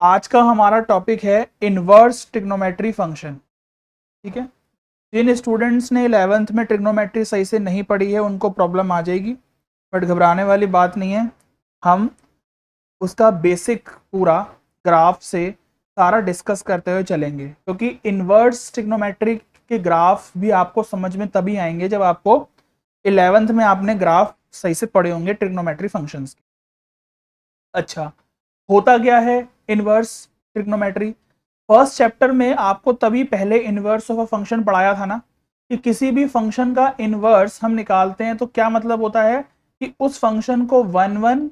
आज का हमारा टॉपिक है इनवर्स ट्रिग्नोमेट्री फंक्शन। ठीक है, जिन स्टूडेंट्स ने 11th में ट्रिग्नोमेट्री सही से नहीं पढ़ी है उनको प्रॉब्लम आ जाएगी, बट घबराने वाली बात नहीं है। हम उसका बेसिक पूरा ग्राफ से सारा डिस्कस करते हुए चलेंगे, क्योंकि इनवर्स ट्रिग्नोमेट्री के ग्राफ भी आपको समझ में तभी आएंगे जब आपको 11th में आपने ग्राफ सही से पढ़े होंगे ट्रिग्नोमेट्री फंक्शंस के। अच्छा, होता क्या है इनवर्स ट्रिग्नोमेट्री? फर्स्ट चैप्टर में आपको तभी पहले इनवर्स ऑफ अ फंक्शन पढ़ाया था ना, कि किसी भी फंक्शन का इनवर्स हम निकालते हैं तो क्या मतलब होता है कि उस फंक्शन को 1 1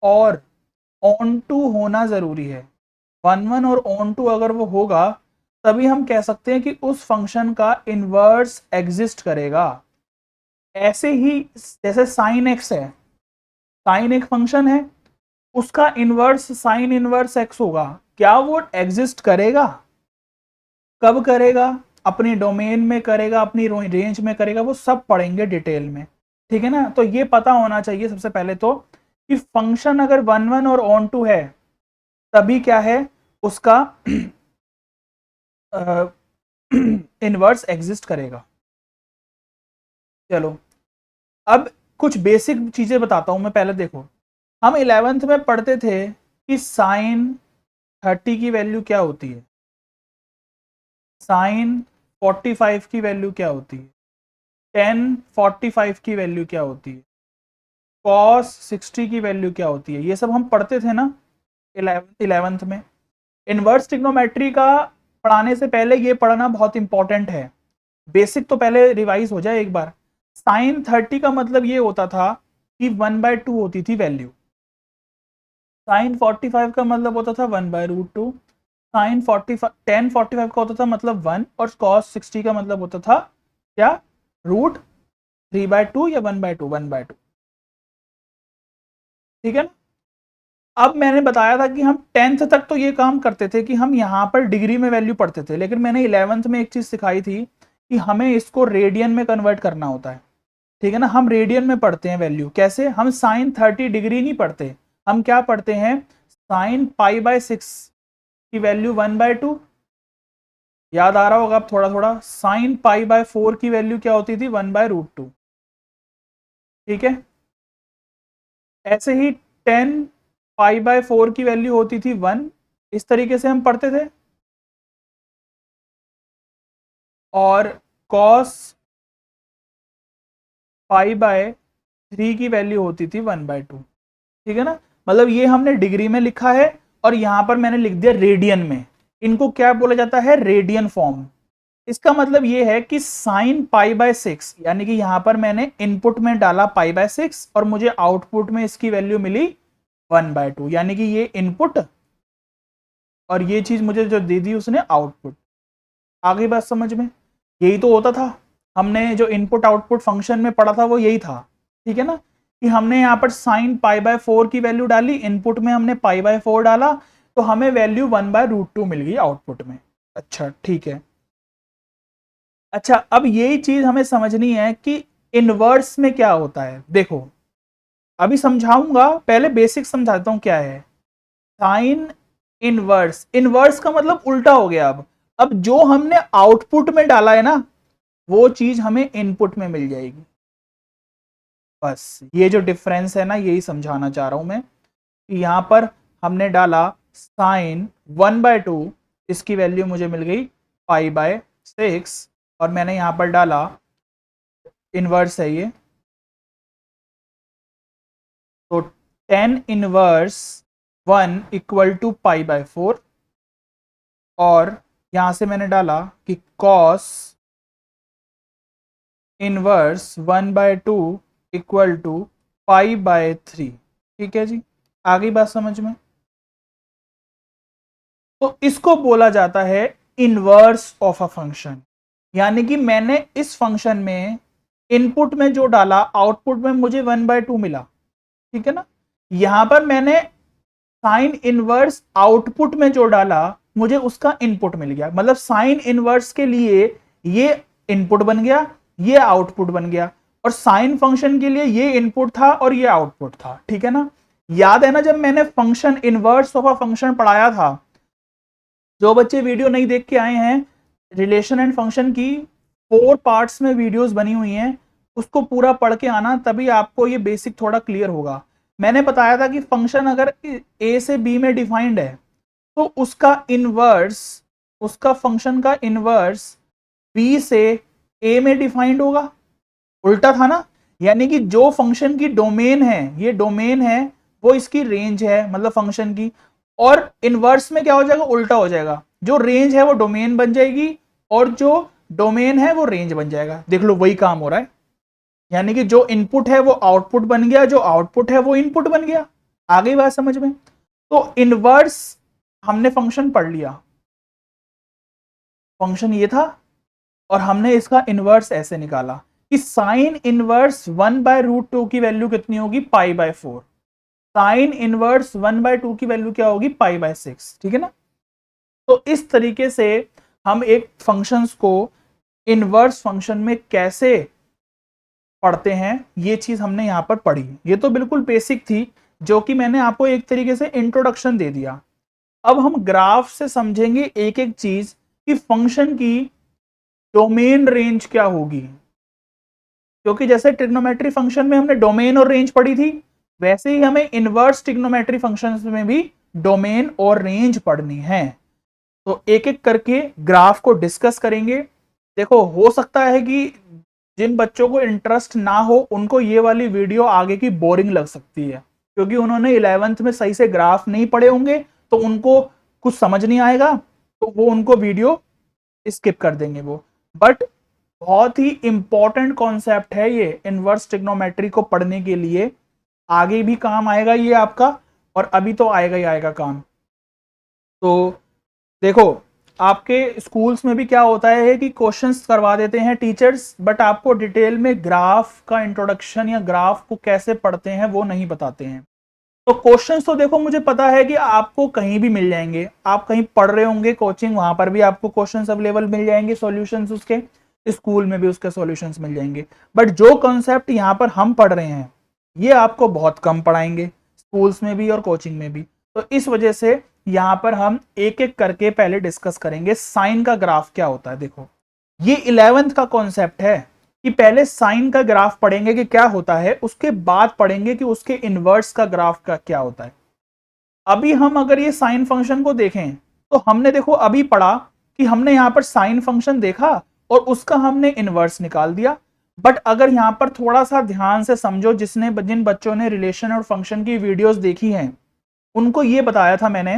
और ऑन टू होना जरूरी है। 1 1 और ऑन टू अगर वो होगा तभी हम कह सकते हैं कि उस फंक्शन का इनवर्स एग्जिस्ट करेगा। ऐसे ही जैसे साइन एक्स है, साइन एक फंक्शन है, उसका इनवर्स साइन इनवर्स एक्स होगा। क्या वो एग्जिस्ट करेगा? कब करेगा? अपनी डोमेन में करेगा, अपनी रेंज में करेगा, वो सब पढ़ेंगे डिटेल में। ठीक है ना, तो ये पता होना चाहिए सबसे पहले तो कि फंक्शन अगर 1 1 और ऑन टू है तभी क्या है उसका इनवर्स एग्जिस्ट करेगा। चलो, अब कुछ बेसिक चीजें बताता हूं मैं। पहले देखो, हम 11th में पढ़ते थे कि साइन 30 की वैल्यू क्या होती है, साइन 45 की वैल्यू क्या होती है, टेन 45 की वैल्यू क्या होती है, कॉस 60 की वैल्यू क्या होती है। ये सब हम पढ़ते थे ना 11th में। इनवर्स ट्रिग्नोमेट्री का पढ़ाने से पहले ये पढ़ना बहुत इंपॉर्टेंट है। बेसिक तो पहले रिवाइज हो जाए एक बार। साइन 30 का मतलब ये होता था कि 1/2 होती थी वैल्यू। साइन 45 का मतलब होता था 1/√2। साइन 45 टेन 45 का होता था मतलब 1, और कॉस 60 का मतलब होता था क्या? √3/2 या 1/2। ठीक है ना। अब मैंने बताया था कि हम 10th तक तो ये काम करते थे कि हम यहाँ पर डिग्री में वैल्यू पढ़ते थे, लेकिन मैंने 11th में एक चीज सिखाई थी कि हमें इसको रेडियन में कन्वर्ट करना होता है। ठीक है ना, हम रेडियन में पढ़ते हैं वैल्यू। कैसे? हम साइन 30 डिग्री नहीं पढ़ते, हम क्या पढ़ते हैं, साइन π/6 की वैल्यू 1/2। याद आ रहा होगा अब थोड़ा थोड़ा। साइन π/4 की वैल्यू क्या होती थी, 1/√2। ठीक है, ऐसे ही टेन π/4 की वैल्यू होती थी 1। इस तरीके से हम पढ़ते थे। और कॉस π/3 की वैल्यू होती थी 1/2। ठीक है ना, मतलब ये हमने डिग्री में लिखा है और यहां पर मैंने लिख दिया रेडियन में। इनको क्या बोला जाता है, रेडियन फॉर्म। इसका मतलब ये है कि साइन π/6, यानी कि यहां पर मैंने इनपुट में डाला π/6 और मुझे आउटपुट में इसकी वैल्यू मिली 1/2, यानी कि ये इनपुट और ये चीज मुझे जो दे दी उसने आउटपुट। आ गई बात समझ में? यही तो होता था, हमने जो इनपुट आउटपुट फंक्शन में पढ़ा था वो यही था। ठीक है ना, कि हमने यहाँ पर साइन π/4 की वैल्यू डाली, इनपुट में हमने π/4 डाला, तो हमें वैल्यू 1/√2 मिल गई आउटपुट में। अच्छा ठीक है। अच्छा, अब यही चीज हमें समझनी है कि इनवर्स में क्या होता है। देखो, अभी समझाऊंगा, पहले बेसिक समझाता हूं क्या है साइन इनवर्स। इनवर्स का मतलब उल्टा हो गया। अब जो हमने आउटपुट में डाला है ना वो चीज हमें इनपुट में मिल जाएगी। बस ये जो डिफरेंस है ना यही समझाना चाह रहा हूं मैं, कि यहां पर हमने डाला साइन 1/2, इसकी वैल्यू मुझे मिल गई π/6, और मैंने यहां पर डाला इनवर्स है ये, तो टेन इनवर्स 1 = π/4, और यहां से मैंने डाला कि कॉस इनवर्स 1/2 = π/3। ठीक है जी, आ गई बात समझ में? तो इसको बोला जाता है इनवर्स ऑफ अ फंक्शन। यानी कि मैंने इस फंक्शन में इनपुट में जो डाला आउटपुट में मुझे 1/2 मिला। ठीक है ना, यहां पर मैंने साइन इनवर्स आउटपुट में जो डाला मुझे उसका इनपुट मिल गया। मतलब साइन इनवर्स के लिए ये इनपुट बन गया, ये आउटपुट बन गया, और साइन फंक्शन के लिए ये इनपुट था और ये आउटपुट था। ठीक है ना, याद है ना जब मैंने function inverse of a function पढ़ाया था, जो बच्चे वीडियो नहीं देख के आए हैं, रिलेशन एंड फंक्शन की 4 पार्ट्स में वीडियोस बनी हुई हैं, उसको पूरा पढ़ के आना, तभी आपको ये बेसिक थोड़ा क्लियर होगा। मैंने बताया था कि फंक्शन अगर ए से बी में डिफाइंड है तो उसका इनवर्स, उसका फंक्शन का इनवर्स बी से ए में डिफाइंड होगा। उल्टा था ना, यानी कि जो फंक्शन की डोमेन है, ये डोमेन है, वो इसकी रेंज है मतलब फंक्शन की, और इनवर्स में क्या हो जाएगा, उल्टा हो जाएगा, जो रेंज है वो डोमेन बन जाएगी और जो डोमेन है वो रेंज बन जाएगा। देख लो वही काम हो रहा है, यानी कि जो इनपुट है वो आउटपुट बन गया, जो आउटपुट है वो इनपुट बन गया। आ गई बात समझ में? तो इनवर्स हमने फंक्शन पढ़ लिया, फंक्शन ये था और हमने इसका इनवर्स ऐसे निकाला कि साइन इनवर्स 1/√2 की वैल्यू कितनी होगी, π/4। साइन इनवर्स 1/2 की वैल्यू क्या होगी, π/6। ठीक है ना? तो इस तरीके से हम एक फंक्शंस को इनवर्स फंक्शन में कैसे पढ़ते हैं, ये चीज हमने यहां पर पढ़ी। ये तो बिल्कुल बेसिक थी, जो कि मैंने आपको एक तरीके से इंट्रोडक्शन दे दिया। अब हम ग्राफ से समझेंगे एक एक चीज कि फंक्शन की डोमेन रेंज क्या होगी, क्योंकि जैसे ट्रिग्नोमेट्री फंक्शन में हमने डोमेन और रेंज पढ़ी थी, वैसे ही हमें इनवर्स ट्रिग्नोमेट्री फंक्शंस में भी डोमेन और रेंज पढ़नी है। तो एक एक करके ग्राफ को डिस्कस करेंगे। देखो, हो सकता है कि जिन बच्चों को इंटरेस्ट ना हो उनको ये वाली वीडियो आगे की बोरिंग लग सकती है, क्योंकि उन्होंने 11th में सही से ग्राफ नहीं पढ़े होंगे, तो उनको कुछ समझ नहीं आएगा, तो वो उनको वीडियो स्किप कर देंगे वो। बट बहुत ही इंपॉर्टेंट कॉन्सेप्ट है ये, इनवर्स ट्रिग्नोमेट्री को पढ़ने के लिए आगे भी काम आएगा ये आपका, और अभी तो आएगा ही आएगा काम। तो देखो, आपके स्कूल्स में भी क्या होता है कि क्वेश्चंस करवा देते हैं टीचर्स, बट आपको डिटेल में ग्राफ का इंट्रोडक्शन या ग्राफ को कैसे पढ़ते हैं वो नहीं बताते हैं। तो क्वेश्चंस तो देखो, मुझे पता है कि आपको कहीं भी मिल जाएंगे, आप कहीं पढ़ रहे होंगे कोचिंग, वहां पर भी आपको क्वेश्चंस अवेलेबल मिल जाएंगे, सॉल्यूशंस उसके, स्कूल में भी उसके सॉल्यूशंस मिल जाएंगे। बट जो कॉन्सेप्ट यहाँ पर हम पढ़ रहे हैं ये आपको बहुत कम पढ़ाएंगे, स्कूल्स में भी और कोचिंग में भी। तो इस वजह से यहाँ पर हम एक एक करके पहले डिस्कस करेंगे साइन का ग्राफ क्या होता है। देखो, ये 11th का कॉन्सेप्ट है कि पहले साइन का ग्राफ पढ़ेंगे कि क्या होता है, उसके बाद पढ़ेंगे कि उसके इनवर्स का ग्राफ का क्या होता है। अभी हम अगर ये साइन फंक्शन को देखें तो हमने देखो अभी पढ़ा कि हमने यहाँ पर साइन फंक्शन देखा और उसका हमने इनवर्स निकाल दिया। बट अगर यहाँ पर थोड़ा सा ध्यान से समझो, जिन बच्चों ने रिलेशन और फंक्शन की वीडियोस देखी हैं, उनको ये बताया था मैंने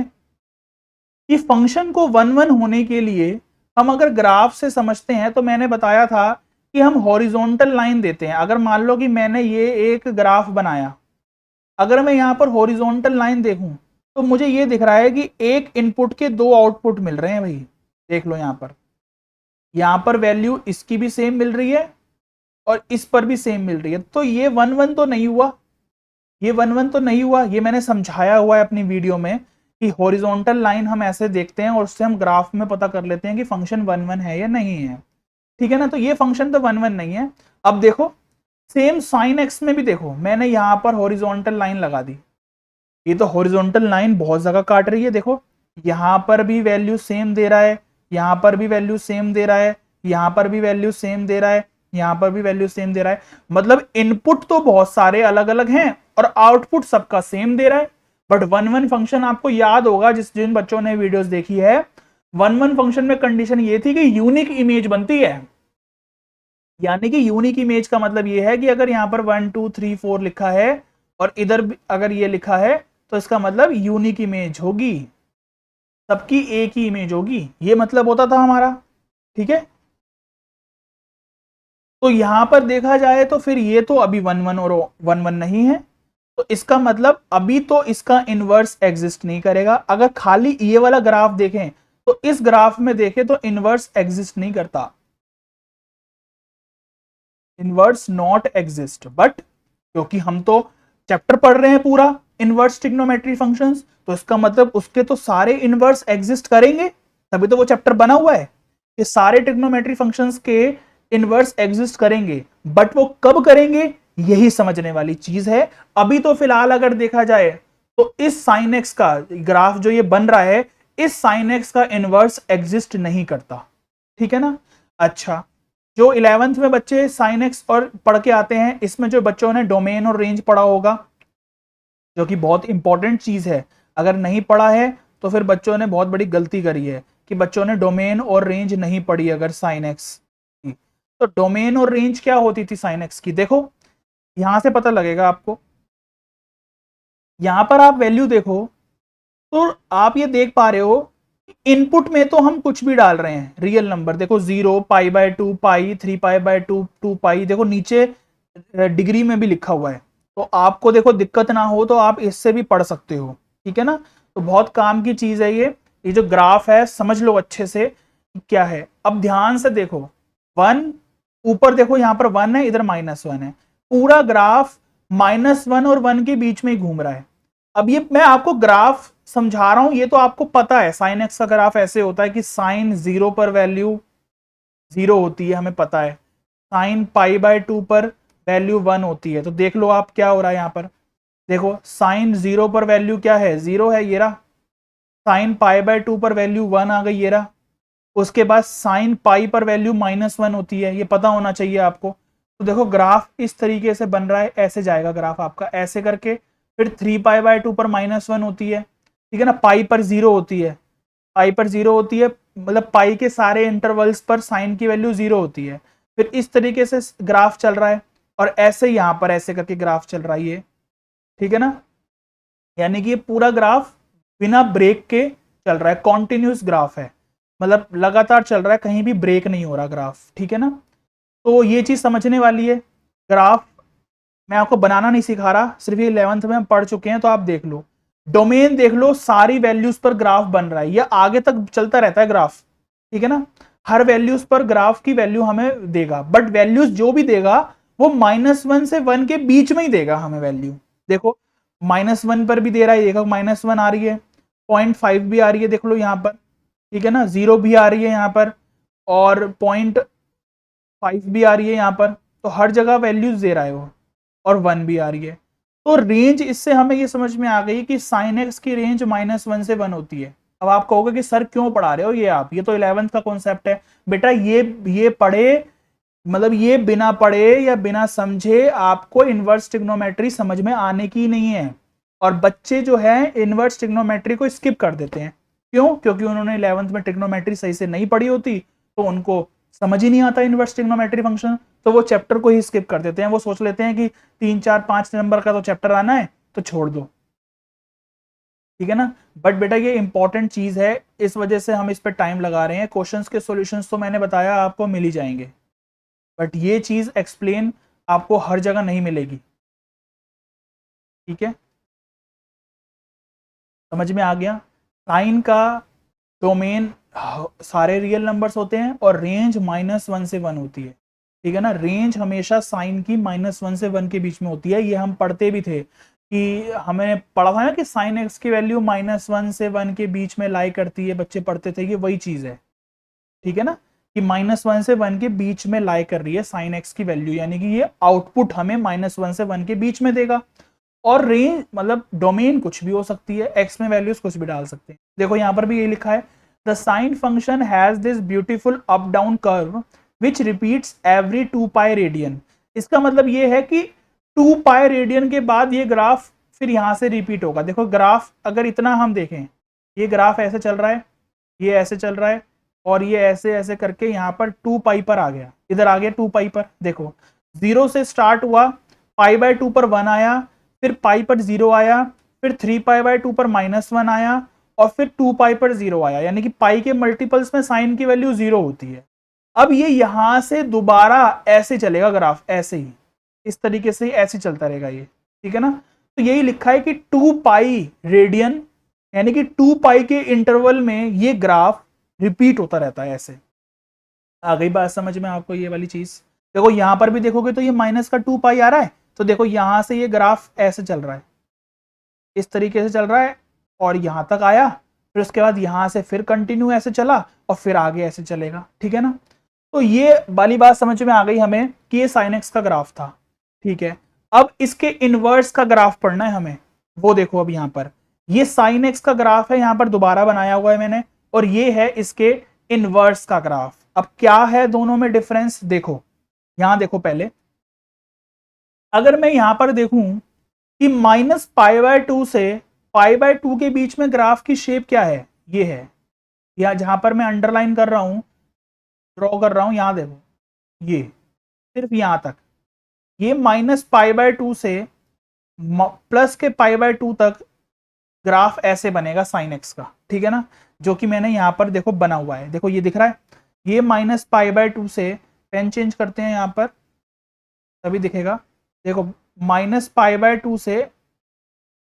कि फंक्शन को 1 1 होने के लिए हम अगर ग्राफ से समझते हैं, तो मैंने बताया था कि हम हॉरिजॉन्टल लाइन देते हैं। अगर मान लो कि मैंने ये एक ग्राफ बनाया, अगर मैं यहाँ पर हॉरिजॉन्टल लाइन देखूं तो मुझे ये दिख रहा है कि एक इनपुट के 2 आउटपुट मिल रहे हैं भाई। देख लो यहाँ पर वैल्यू इसकी भी सेम मिल रही है और इस पर भी सेम मिल रही है, तो ये 1 1 तो नहीं हुआ, ये 1 1 तो नहीं हुआ। ये मैंने समझाया हुआ है अपनी वीडियो में कि हॉरिजॉन्टल लाइन हम ऐसे देखते हैं और उससे हम ग्राफ में पता कर लेते हैं कि फंक्शन 1 1 है या नहीं है। ठीक है ना? तो ये फंक्शन तो 1 1 नहीं है। अब देखो, सेम साइन एक्स में भी देखो, मैंने यहाँ पर हॉरिजॉन्टल लाइन लगा दी, ये तो हॉरिजॉन्टल लाइन बहुत जगह काट रही है। देखो, यहाँ पर भी वैल्यू सेम दे रहा है, यहाँ पर भी वैल्यू सेम दे रहा है, यहाँ पर भी वैल्यू सेम दे रहा है, यहाँ पर भी वैल्यू सेम दे रहा है। मतलब इनपुट तो बहुत सारे अलग अलग हैं और आउटपुट सबका सेम दे रहा है। बट 1 1 फंक्शन आपको याद होगा, जिन बच्चों ने वीडियोस देखी है, 1 1 फंक्शन में कंडीशन ये थी कि यूनिक इमेज बनती है। यानी कि यूनिक इमेज का मतलब ये है कि अगर यहाँ पर 1 2 3 4 लिखा है और इधर अगर ये लिखा है, तो इसका मतलब यूनिक इमेज होगी, सबकी एक ही इमेज होगी, ये मतलब होता था हमारा। ठीक है? तो यहां पर देखा जाए तो फिर ये तो अभी 1 1 और 1 1 नहीं है, तो इसका मतलब अभी तो इसका इनवर्स एग्जिस्ट नहीं करेगा। अगर खाली ये वाला ग्राफ देखें तो इस ग्राफ में देखें तो इनवर्स एग्जिस्ट नहीं करता, इनवर्स नॉट एग्जिस्ट। बट क्योंकि हम तो चैप्टर पढ़ रहे हैं पूरा इनवर्स ट्रिग्नोमेट्री फंक्शंस, तो इसका मतलब उसके तो सारे इनवर्स एग्जिस्ट करेंगे, तभी तो वो चैप्टर बना हुआ है कि सारे ट्रिग्नोमेट्री फंक्शंस के इनवर्स एग्जिस्ट करेंगे। बट वो कब करेंगे यही समझने वाली चीज है। अभी तो फिलहाल अगर देखा जाए तो इस साइन एक्स का ग्राफ जो ये बन रहा है, इस साइन एक्स का इनवर्स एग्जिस्ट नहीं करता, ठीक है ना। अच्छा, जो 11th में बच्चे साइन एक्स और पढ़ के आते हैं, इसमें जो बच्चों ने डोमेन और रेंज पढ़ा होगा, जो कि बहुत इंपॉर्टेंट चीज है, अगर नहीं पढ़ा है तो फिर बच्चों ने बहुत बड़ी गलती करी है कि बच्चों ने डोमेन और रेंज नहीं पढ़ी अगर साइन एक्स की। तो डोमेन और रेंज क्या होती थी साइन एक्स की, देखो यहां से पता लगेगा आपको। यहां पर आप वैल्यू देखो तो आप ये देख पा रहे हो, इनपुट में तो हम कुछ भी डाल रहे हैं, रियल नंबर देखो 0, π/2, पाई, 3π/2, 2π, देखो नीचे डिग्री में भी लिखा हुआ है। तो आपको देखो दिक्कत ना हो तो आप इससे भी पढ़ सकते हो, ठीक है ना। तो बहुत काम की चीज है ये जो ग्राफ है समझ लो अच्छे से क्या है। अब ध्यान से देखो, 1 ऊपर देखो, यहां पर 1 है, इधर -1 है, पूरा ग्राफ -1 और 1 के बीच में ही घूम रहा है। अब ये मैं आपको ग्राफ समझा रहा हूं, ये तो आपको पता है साइन एक्स का ग्राफ ऐसे होता है कि साइन 0 पर वैल्यू 0 होती है, हमें पता है। साइन π/2 पर वैल्यू 1 होती है। तो देख लो आप क्या हो रहा है यहां पर, देखो साइन 0 पर वैल्यू क्या है, 0 है, ये रहा। साइन π/2 पर वैल्यू 1 आ गई, ये रहा। उसके बाद साइन पाई पर वैल्यू -1 होती है, ये पता होना चाहिए आपको। तो देखो ग्राफ इस तरीके से बन रहा है, ऐसे जाएगा ग्राफ आपका ऐसे करके, फिर 3π/2 पर -1 होती है, ठीक है ना, पाई पर 0 होती है, पाई पर 0 होती है, मतलब पाई के सारे इंटरवल्स पर साइन की वैल्यू 0 होती है। फिर इस तरीके से ग्राफ चल रहा है, और ऐसे यहां पर ऐसे करके ग्राफ चल रहा है ये, ठीक है ना। यानी कि ये पूरा ग्राफ बिना ब्रेक के चल रहा है, कॉन्टिन्यूस ग्राफ है, मतलब लगातार चल रहा है, कहीं भी ब्रेक नहीं हो रहा ग्राफ, ठीक है ना। तो ये चीज समझने वाली है। ग्राफ मैं आपको बनाना नहीं सिखा रहा, सिर्फ ये 11th में हम पढ़ चुके हैं, तो आप देख लो, डोमेन देख लो, सारी वैल्यूज पर ग्राफ बन रहा है, ये आगे तक चलता रहता है ग्राफ, ठीक है ना। हर वैल्यूज पर ग्राफ की वैल्यू हमें देगा, बट वैल्यूज जो भी देगा वो -1 से 1 के बीच में ही देगा हमें वैल्यू। देखो -1 पर भी दे रहा है, देखो -1 आ रही है, 0.5 भी आ रही है, देख लो यहाँ पर, ठीक है ना, 0 भी आ रही है यहाँ पर, और 0.5 भी आ रही है यहाँ पर। तो हर जगह वैल्यूज दे रहा है वो, और 1 भी आ रही है। तो रेंज इससे हमें ये समझ में आ गई कि साइन एक्स की रेंज -1 से 1 होती है। अब आप कहोगे कि सर क्यों पढ़ा रहे हो ये आप, ये तो 11th का कॉन्सेप्ट है। बेटा ये पढ़े, मतलब ये बिना पढ़े या बिना समझे आपको इनवर्स ट्रिग्नोमेट्री समझ में आने की नहीं है। और बच्चे जो है इनवर्स ट्रिग्नोमेट्री को स्किप कर देते हैं, क्यों? क्योंकि उन्होंने 11th में ट्रिग्नोमेट्री सही से नहीं पढ़ी होती, तो उनको समझ ही नहीं आता इनवर्स ट्रिग्नोमेट्री फंक्शन, तो वो चैप्टर को ही स्किप कर देते हैं। वो सोच लेते हैं कि 3, 4, 5 नंबर का तो चैप्टर आना है, तो छोड़ दो, ठीक है ना। बट बेटा ये इंपॉर्टेंट चीज है, इस वजह से हम इस पर टाइम लगा रहे हैं। क्वेश्चंस के सॉल्यूशंस तो मैंने बताया आपको मिल ही जाएंगे, बट ये चीज एक्सप्लेन आपको हर जगह नहीं मिलेगी, ठीक है। समझ में आ गया? साइन का डोमेन सारे रियल नंबर्स होते हैं, और रेंज -1 से 1 होती है, ठीक है ना। रेंज हमेशा साइन की -1 से 1 के बीच में होती है। ये हम पढ़ते भी थे कि हमें पढ़ा था ना कि साइन एक्स की वैल्यू -1 से 1 के बीच में लाई करती है, बच्चे पढ़ते थे कि वही चीज है, ठीक है ना, कि -1 से 1 के बीच में लाई कर रही है साइन एक्स की वैल्यू, यानी कि ये आउटपुट हमें -1 से 1 के बीच में देगा। और रेंज मतलब डोमेन कुछ भी हो सकती है, एक्स में वैल्यूज कुछ भी डाल सकते हैं। देखो यहाँ पर भी ये लिखा है, the sine function has this beautiful up down curve which repeats every 2π radian. इसका मतलब ये है कि 2π रेडियन के बाद ये ग्राफ फिर यहाँ से रिपीट होगा। देखो ग्राफ अगर इतना हम देखें, ये ग्राफ ऐसे चल रहा है, ये ऐसे चल रहा है, और ये ऐसे ऐसे करके यहाँ पर 2π पर आ गया, इधर आ गया 2π पर। देखो 0 से स्टार्ट हुआ, π/2 पर 1 आया, फिर पाई पर 0 आया, फिर 3π/2 पर -1 आया, और फिर 2π पर 0 आया, यानी कि पाई के मल्टीपल्स में साइन की वैल्यू 0 होती है। अब ये यहां से दोबारा ऐसे चलेगा ग्राफ, ऐसे ही इस तरीके से ऐसे चलता रहेगा ये, ठीक है ना। तो यही लिखा है कि 2π रेडियन, यानी कि 2π के इंटरवल में ये ग्राफ रिपीट होता रहता है। ऐसे आ गई बात समझ में आपको ये वाली चीज? देखो यहां पर भी देखोगे तो ये -2π आ रहा है, तो देखो यहां से ये ग्राफ ऐसे चल रहा है, इस तरीके से चल रहा है, और यहां तक आया, फिर उसके बाद यहां से फिर कंटिन्यू ऐसे चला, और फिर आगे ऐसे चलेगा, ठीक है ना। तो ये वाली बात समझ में आ गई हमें कि ये साइन एक्स का ग्राफ था, ठीक है। अब इसके इनवर्स का ग्राफ पढ़ना है हमें, वो देखो अब यहां पर ये साइन एक्स का ग्राफ है, यहां पर दोबारा बनाया हुआ है मैंने, और ये है इसके इनवर्स का ग्राफ। अब क्या है दोनों में डिफरेंस देखो, यहां देखो पहले, अगर मैं यहां पर देखूं कि -π/2 से π/2 के बीच में ग्राफ की शेप क्या है, ये है, या जहां पर मैं अंडरलाइन कर रहा हूं, ड्रॉ कर रहा हूं, यहां देखो, ये सिर्फ यहां तक, ये -π/2 से प्लस के π/2 तक ग्राफ ऐसे बनेगा साइन एक्स का, ठीक है ना, जो कि मैंने यहां पर देखो बना हुआ है, देखो ये दिख रहा है, ये -π/2 से, पेन चेंज करते हैं यहां पर तभी दिखेगा, देखो -π/2 से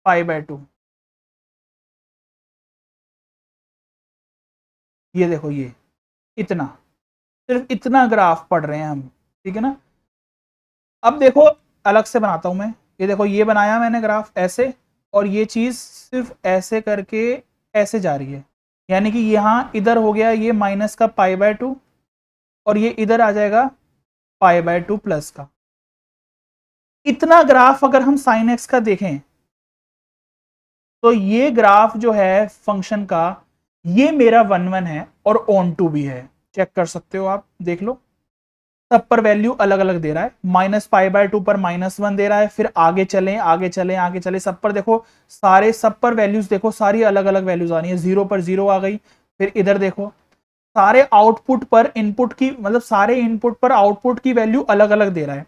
π/2, ये देखो, ये इतना, सिर्फ इतना ग्राफ पढ़ रहे हैं हम, ठीक है ना। अब देखो अलग से बनाता हूं मैं, ये देखो ये बनाया मैंने ग्राफ ऐसे, और ये चीज सिर्फ ऐसे करके ऐसे जा रही है, यानी कि यहाँ इधर हो गया ये माइनस का π/2, और ये इधर आ जाएगा π/2 प्लस का। इतना ग्राफ अगर हम साइन एक्स का देखें तो ये ग्राफ जो है फंक्शन का, ये मेरा 1 1 है और ऑन टू भी है, चेक कर सकते हो आप, देख लो सब पर वैल्यू अलग अलग दे रहा है, -π/2 पर -1 दे रहा है, फिर आगे चलें आगे चलें आगे चलें, सब पर देखो, सारे सब पर वैल्यूज देखो, सारी अलग अलग वैल्यूज आ रही है, 0 पर 0 आ गई, फिर इधर देखो सारे आउटपुट पर इनपुट की, मतलब सारे इनपुट पर आउटपुट की वैल्यू अलग अलग दे रहा है,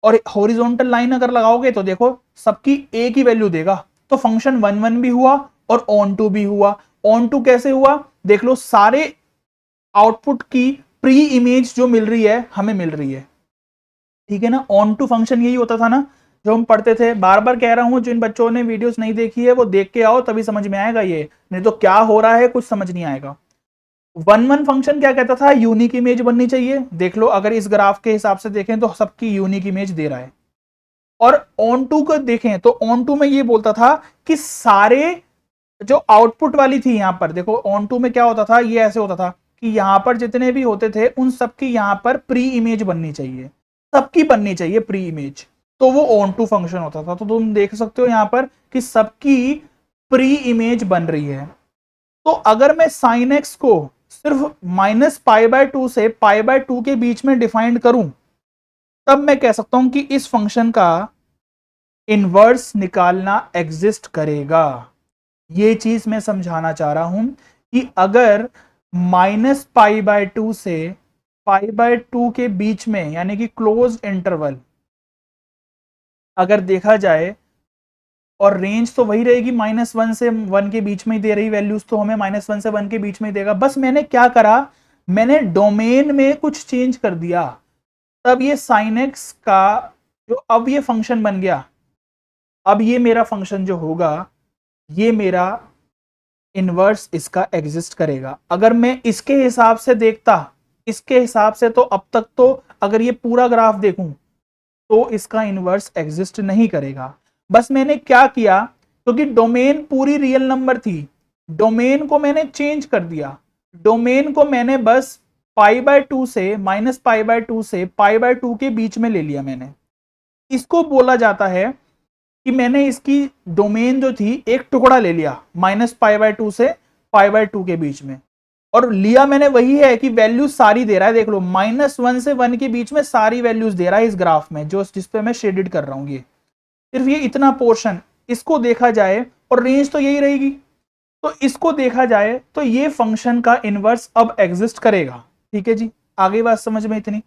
और हॉरिजॉन्टल लाइन अगर लगाओगे तो देखो सबकी एक ही वैल्यू देगा, तो फंक्शन 1 1 भी हुआ और ऑन टू भी हुआ। ऑन टू कैसे हुआ, देख लो, सारे आउटपुट की प्री इमेज जो मिल रही है हमें मिल रही है, ठीक है ना। ऑन टू फंक्शन यही होता था ना जो हम पढ़ते थे, बार बार कह रहा हूं, जिन बच्चों ने वीडियोस नहीं देखी है वो देख के आओ, तभी समझ में आएगा, ये नहीं तो क्या हो रहा है कुछ समझ नहीं आएगा। 1 1 फंक्शन क्या कहता था, यूनिक इमेज बननी चाहिए, देख लो अगर इस ग्राफ के हिसाब से देखें तो सबकी यूनिक इमेज दे रहा है, और ऑन टू को देखें तो ऑन टू में ये बोलता था कि सारे जो आउटपुट वाली थी, यहां पर देखो ऑन टू में क्या होता था, ये ऐसे होता था कि यहां पर जितने भी होते थे उन सबकी यहां पर प्री इमेज बननी चाहिए, सबकी बननी चाहिए प्री इमेज, तो वो ऑन टू फंक्शन होता था। तो तुम देख सकते हो यहां पर कि सबकी प्री इमेज बन रही है। तो अगर मैं साइन एक्स को सिर्फ -π/2 से π/2 के बीच में डिफाइंड करूं, तब मैं कह सकता हूं कि इस फंक्शन का इनवर्स निकालना एग्जिस्ट करेगा। ये चीज मैं समझाना चाह रहा हूं कि अगर -π/2 से π/2 के बीच में, यानी कि क्लोज इंटरवल अगर देखा जाए, और रेंज तो वही रहेगी, -1 से 1 के बीच में ही दे रही वैल्यूज, तो हमें -1 से 1 के बीच में ही देगा। बस मैंने क्या करा, मैंने डोमेन में कुछ चेंज कर दिया, तब ये साइन एक्स का जो अब ये फंक्शन बन गया, अब ये मेरा फंक्शन जो होगा, ये मेरा इनवर्स इसका एग्जिस्ट करेगा। अगर मैं इसके हिसाब से देखता, इसके हिसाब से, तो अब तक तो अगर ये पूरा ग्राफ देखूं तो इसका इनवर्स एग्जिस्ट नहीं करेगा। बस मैंने क्या किया, क्योंकि डोमेन पूरी रियल नंबर थी, डोमेन को मैंने चेंज कर दिया, डोमेन को मैंने बस π/2 से -π/2 से π/2 के बीच में ले लिया मैंने। इसको बोला जाता है कि मैंने इसकी डोमेन जो थी एक टुकड़ा ले लिया, -π/2 से π/2 के बीच में, और लिया मैंने वही है कि वैल्यूज सारी दे रहा है, देख लो -1 से 1 के बीच में सारी वैल्यूज दे रहा है इस ग्राफ में, जो जिस पे मैं शेडेड कर रहा हूं, ये सिर्फ ये इतना पोर्शन, इसको देखा जाए, और रेंज तो यही रहेगी, तो इसको देखा जाए तो ये फंक्शन का इनवर्स अब एग्जिस्ट करेगा। ठीक है जी, आगे बात समझ में इतनी।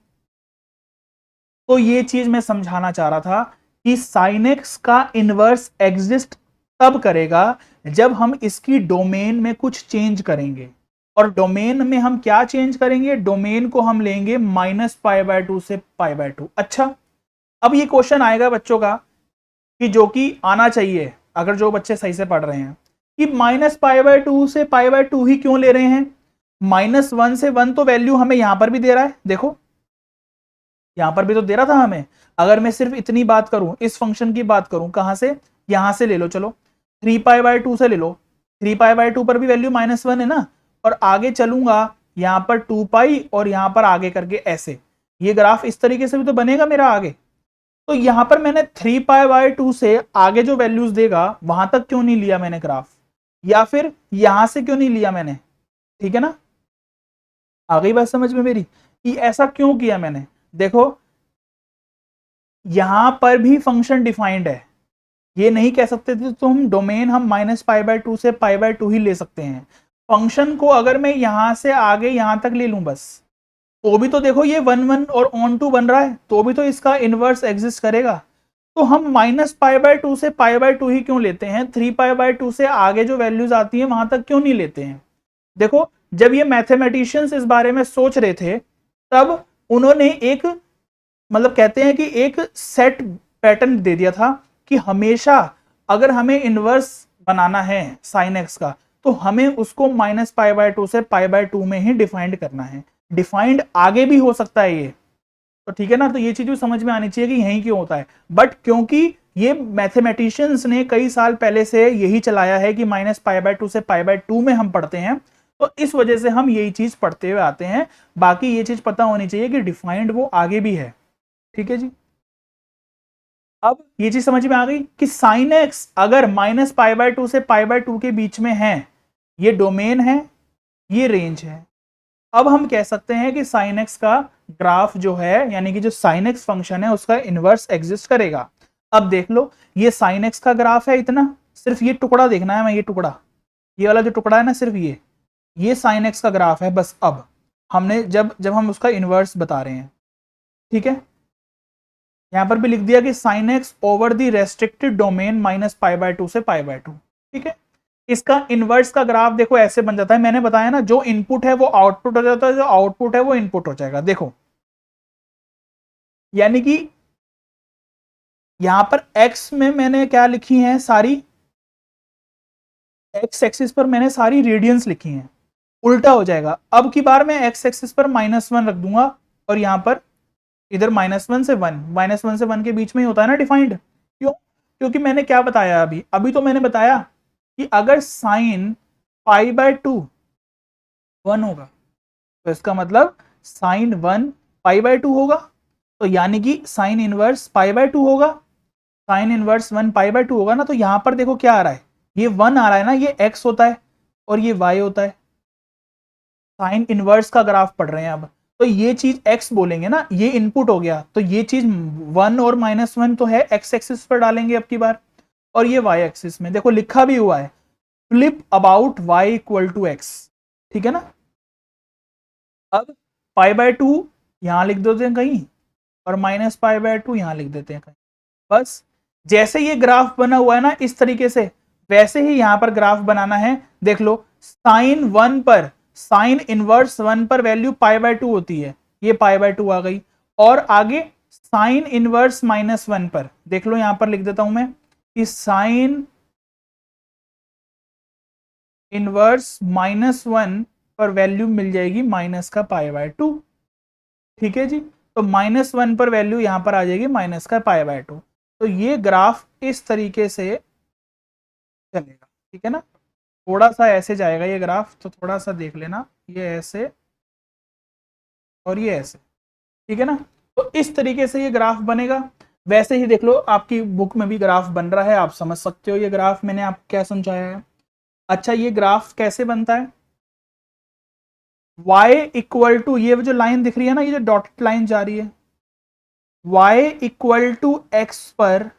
तो ये चीज मैं समझाना चाह रहा था कि साइन एक्स का इनवर्स एग्जिस्ट तब करेगा जब हम इसकी डोमेन में कुछ चेंज करेंगे, और डोमेन में हम क्या चेंज करेंगे, डोमेन को हम लेंगे -π/2 से π/2। अच्छा, अब ये क्वेश्चन आएगा बच्चों का कि जो कि आना चाहिए अगर जो बच्चे सही से पढ़ रहे हैं, कि -π/2 से π/2 ही क्यों ले रहे हैं, -1 से 1 तो वैल्यू हमें यहां पर भी दे रहा है, देखो यहां पर भी तो दे रहा था हमें। अगर मैं सिर्फ इतनी बात करूं, इस फंक्शन की बात करूं, कहां से, यहां से ले लो, चलो 3π/2 से ले लो, 3π/2 पर भी वैल्यू -1 है ना, और आगे चलूंगा यहां पर 2π, और यहां पर आगे करके ऐसे, ये ग्राफ इस तरीके से भी तो बनेगा मेरा आगे, तो यहां पर मैंने 3π/2 से आगे जो वैल्यूज देगा वहां तक क्यों नहीं लिया मैंने ग्राफ, या फिर यहां से क्यों नहीं लिया मैंने, ठीक है ना। आ गई बात समझ में मेरी कि ऐसा क्यों किया मैंने। देखो यहां पर भी फंक्शन डिफाइंड है, ये नहीं कह सकते थे तो हम डोमेन हम -π/2 से π/2 ही ले सकते हैं। फंक्शन को अगर मैं यहां से आगे यहां तक ले लूं बस, तो भी तो देखो ये 1 1 और ऑन टू बन रहा है, तो भी तो इसका इनवर्स एग्जिस्ट करेगा। तो हम -π/2 से π/2 ही क्यों लेते हैं, 3π/2 से आगे जो वैल्यूज आती है वहां तक क्यों नहीं लेते हैं। देखो जब ये मैथमेटिशियंस इस बारे में सोच रहे थे तब उन्होंने एक मतलब कहते हैं कि एक सेट पैटर्न दे दिया था कि हमेशा अगर हमें इनवर्स बनाना है साइन एक्स का तो हमें उसको -π/2 से π/2 में ही डिफाइंड करना है। डिफाइंड आगे भी हो सकता है ये, तो ठीक है ना। तो ये चीज भी समझ में आनी चाहिए कि यही क्यों होता है, बट क्योंकि ये मैथमेटिशियंस ने कई साल पहले से यही चलाया है कि -π/2 से π/2 में हम पढ़ते हैं, तो इस वजह से हम यही चीज पढ़ते हुए आते हैं। बाकी ये चीज पता होनी चाहिए कि डिफाइंड वो आगे भी है, ठीक है जी। अब ये चीज समझ में आ गई कि साइन एक्स अगर -π/2 से π/2 के बीच में है, ये डोमेन है, ये रेंज है। अब हम कह सकते हैं कि साइन एक्स का ग्राफ जो है यानी कि जो साइन एक्स फंक्शन है उसका इनवर्स एग्जिस्ट करेगा। अब देख लो ये साइन एक्स का ग्राफ है, इतना सिर्फ ये टुकड़ा देखना है, मैं ये टुकड़ा, ये वाला जो टुकड़ा है ना, सिर्फ ये साइन एक्स का ग्राफ है बस। अब हमने जब जब हम उसका इनवर्स बता रहे हैं, ठीक है, यहां पर भी लिख दिया कि sine x over the restricted domain -π/2 से π/2, ठीक है। इसका इनवर्स का ग्राफ देखो ऐसे बन जाता है, मैंने बताया ना जो इनपुट है वो आउटपुट हो जाता है, जो आउटपुट है वो इनपुट हो जाएगा। देखो यानी कि यहां पर x में मैंने क्या लिखी है, सारी x एक्सिस पर मैंने सारी रेडियंस लिखी हैं, उल्टा हो जाएगा। अब की बार मैं x एक्सिस पर -1 रख दूंगा और यहां पर इधर -1 से 1, -1 से 1 के बीच में ही होता है ना डिफाइंड। क्यों, क्योंकि मैंने क्या बताया अभी अभी तो मैंने बताया कि अगर साइन π/2 1 होगा तो इसका मतलब साइन 1 π/2 होगा, तो यानी कि साइन इनवर्स π/2 होगा, साइन इनवर्स 1 π/2 होगा ना। तो यहां पर देखो क्या आ रहा है, ये 1 आ रहा है ना, ये x होता है और ये y होता है। साइन इनवर्स का ग्राफ पढ़ रहे हैं अब, तो ये चीज x बोलेंगे ना, ये इनपुट हो गया, तो ये चीज 1 और -1 तो है, x एक्सिस पर डालेंगे अब की बार, और ये y एक्सिस में देखो लिखा भी हुआ है फ्लिप अबाउट y = x, ठीक है ना। अब π/2 यहां लिख देते हैं कहीं और -π/2 यहां लिख देते हैं कहीं। बस जैसे ये ग्राफ बना हुआ है ना इस तरीके से, वैसे ही यहां पर ग्राफ बनाना है। देख लो साइन 1 पर, साइन इनवर्स 1 पर वैल्यू π/2 होती है, ये π/2 आ गई। और आगे साइन इनवर्स -1 पर देख लो, यहां पर लिख देता हूं मैं कि साइन इनवर्स -1 पर वैल्यू मिल जाएगी माइनस का π/2, ठीक है जी। तो -1 पर वैल्यू यहां पर आ जाएगी माइनस का π/2। तो ये ग्राफ इस तरीके से चलेगा, ठीक है ना। थोड़ा सा ऐसे जाएगा ये ग्राफ, तो थोड़ा सा देख लेना, ये ऐसे और ये ऐसे, ठीक है ना। तो इस तरीके से ये ग्राफ बनेगा। वैसे ही देख लो आपकी बुक में भी ग्राफ बन रहा है, आप समझ सकते हो ये ग्राफ मैंने आपको क्या समझाया है। अच्छा ये ग्राफ कैसे बनता है, y = ये जो लाइन दिख रही है ना, ये जो डॉटेड लाइन जा रही है, y = x पर,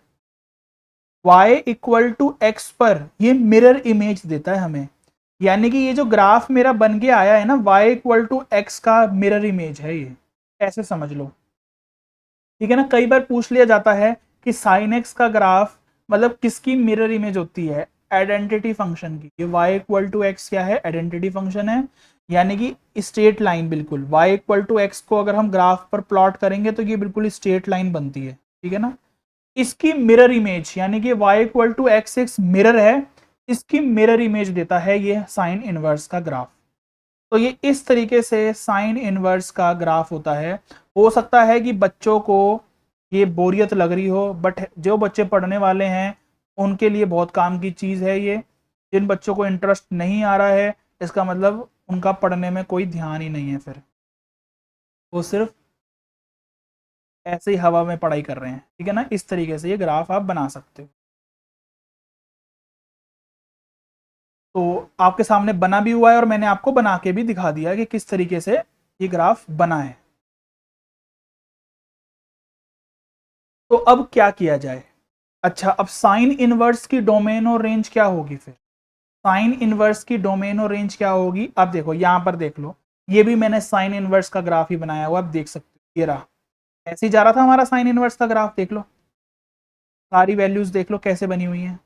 y = x पर ये मिरर इमेज देता है हमें। यानी कि ये जो ग्राफ मेरा बन के आया है ना, y = x का मिरर इमेज है ये, ऐसे समझ लो, ठीक है ना। कई बार पूछ लिया जाता है कि साइन एक्स का ग्राफ मतलब किसकी मिरर इमेज होती है, आइडेंटिटी फंक्शन की। ये y = x क्या है, आइडेंटिटी फंक्शन है, यानी कि स्ट्रेट लाइन बिल्कुल। y = x को अगर हम ग्राफ पर प्लॉट करेंगे तो ये बिल्कुल स्ट्रेट लाइन बनती है, ठीक है ना। इसकी मिरर इमेज यानी कि y = x एक मिरर है, इसकी मिरर इमेज देता है ये साइन इनवर्स का ग्राफ। तो ये इस तरीके से साइन इनवर्स का ग्राफ होता है। हो सकता है कि बच्चों को ये बोरियत लग रही हो, बट जो बच्चे पढ़ने वाले हैं उनके लिए बहुत काम की चीज़ है ये। जिन बच्चों को इंटरेस्ट नहीं आ रहा है इसका मतलब उनका पढ़ने में कोई ध्यान ही नहीं है, फिर वो सिर्फ ऐसे ही हवा में पढ़ाई कर रहे हैं, ठीक है ना। इस तरीके से ये ग्राफ आप बना सकते हो। तो आपके सामने बना भी हुआ है और मैंने आपको बना के भी दिखा दिया कि किस तरीके से ये ग्राफ बना है। तो अब क्या किया जाए? अच्छा, अब साइन इनवर्स की डोमेन और रेंज क्या होगी? फिर साइन इनवर्स की डोमेन और रेंज क्या होगी? अब देखो यहां पर देख लो, ये भी मैंने साइन इनवर्स का ग्राफ ही बनाया हुआ, आप देख सकते हो, ये रहा। ऐसे ही जा रहा था हमारा साइन इनवर्स का ग्राफ, देख लो सारी वैल्यूज देख लो कैसे बनी हुई हैं,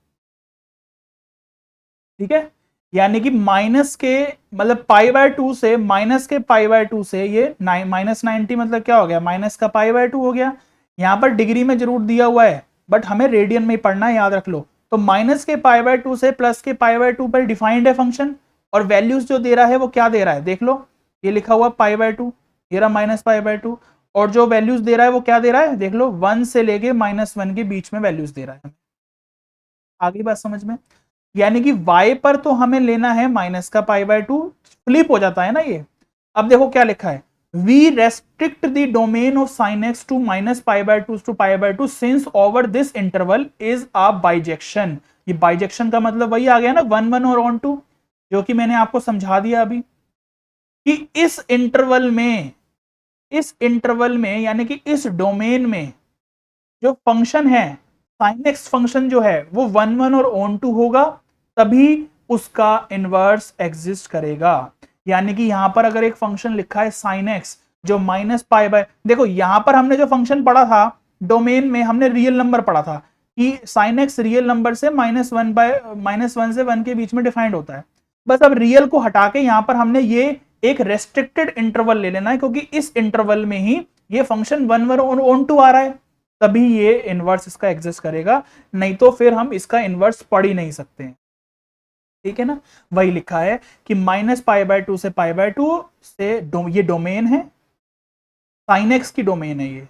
ठीक है। यानी कि माइनस के मतलब पाई/2 से, माइनस के पाई/2 से ये -90 मतलब क्या हो गया? माइनस का पाई/2 हो गया। यहां पर डिग्री में जरूर दिया हुआ है बट हमें रेडियन में ही पढ़ना है, याद रख लो। तो माइनस के पाई/2 से प्लस के पाई/2 पर डिफाइंड है फंक्शन, और वैल्यूज जो दे रहा है वो क्या दे रहा है? देख लो, ये लिखा हुआ पाई/2, ये रहा -पाई/2, और जो वैल्यूज दे रहा है वो क्या दे रहा है? देख लो 1 से लेके -1 के बीच में वैल्यूज दे रहा है। आगे बात समझ में? यानी कि y पर तो हमें लेना है माइनस का पाई/2, फ्लिप हो जाता है ना ये। अब देखो क्या लिखा है, we restrict the domain of sin x to -पाई/2 टू पाई/2 since over this interval is a bijection. ये बाइजेक्शन का मतलब वही आ गया ना, 1 1 और ऑन टू, जो कि मैंने आपको समझा दिया अभी कि इस इंटरवल में यानी कि इस डोमेन में जो फंक्शन है साइन एक्स फंक्शन जो है वो 1 1 और ऑन टू होगा, तभी उसका इनवर्स एग्जिस्ट करेगा। यानी कि यहां पर अगर एक फंक्शन लिखा है साइन एक्स जो -पाई/, देखो यहां पर हमने जो फंक्शन पढ़ा था डोमेन में, हमने रियल नंबर पढ़ा था कि साइन एक्स रियल नंबर से -1 से 1 के बीच में डिफाइंड होता है। बस अब रियल को हटा के यहां पर हमने ये एक रेस्ट्रिक्टेड इंटरवल ले लेना है, क्योंकि इस इंटरवल में ही ये फंक्शन 1 1 और ऑन टू आ रहा है, तभी ये इनवर्स इसका एग्जिस्ट करेगा, नहीं तो फिर हम इसका इनवर्स पढ़ ही नहीं सकते हैं, ठीक है ना। वही लिखा है कि -पाई/2 से पाई/2 से ये डोमेन है, साइन एक्स की डोमेन है ये,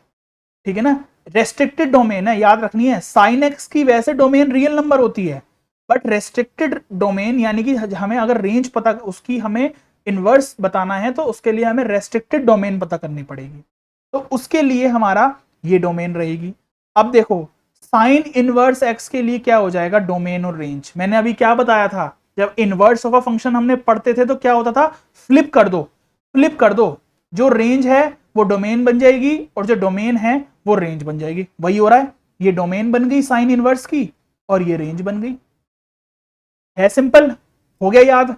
ठीक है ना। रेस्ट्रिक्टेड डोमेन है, याद रखनी है। साइन एक्स की वैसे डोमेन रियल नंबर होती है, बट रेस्ट्रिक्टेड डोमेन यानी कि हमें अगर रेंज पता, उसकी हमें इनवर्स बताना है तो उसके लिए हमें रेस्ट्रिक्टेड डोमेन पता करनी पड़ेगी, तो उसके लिए हमारा ये डोमेन रहेगी। अब देखो साइन इनवर्स एक्स के लिए क्या हो जाएगा? डोमेन और रेंज। मैंने अभी क्या बताया था, जब इनवर्स ऑफ अ फंक्शन हमने पढ़ते थे तो क्या होता था? फ्लिप कर दो, फ्लिप कर दो, जो रेंज है वो डोमेन बन जाएगी और जो डोमेन है वो रेंज बन जाएगी। वही हो रहा है, ये डोमेन बन गई साइन इनवर्स की और ये रेंज बन गई। है सिंपल, हो गया याद?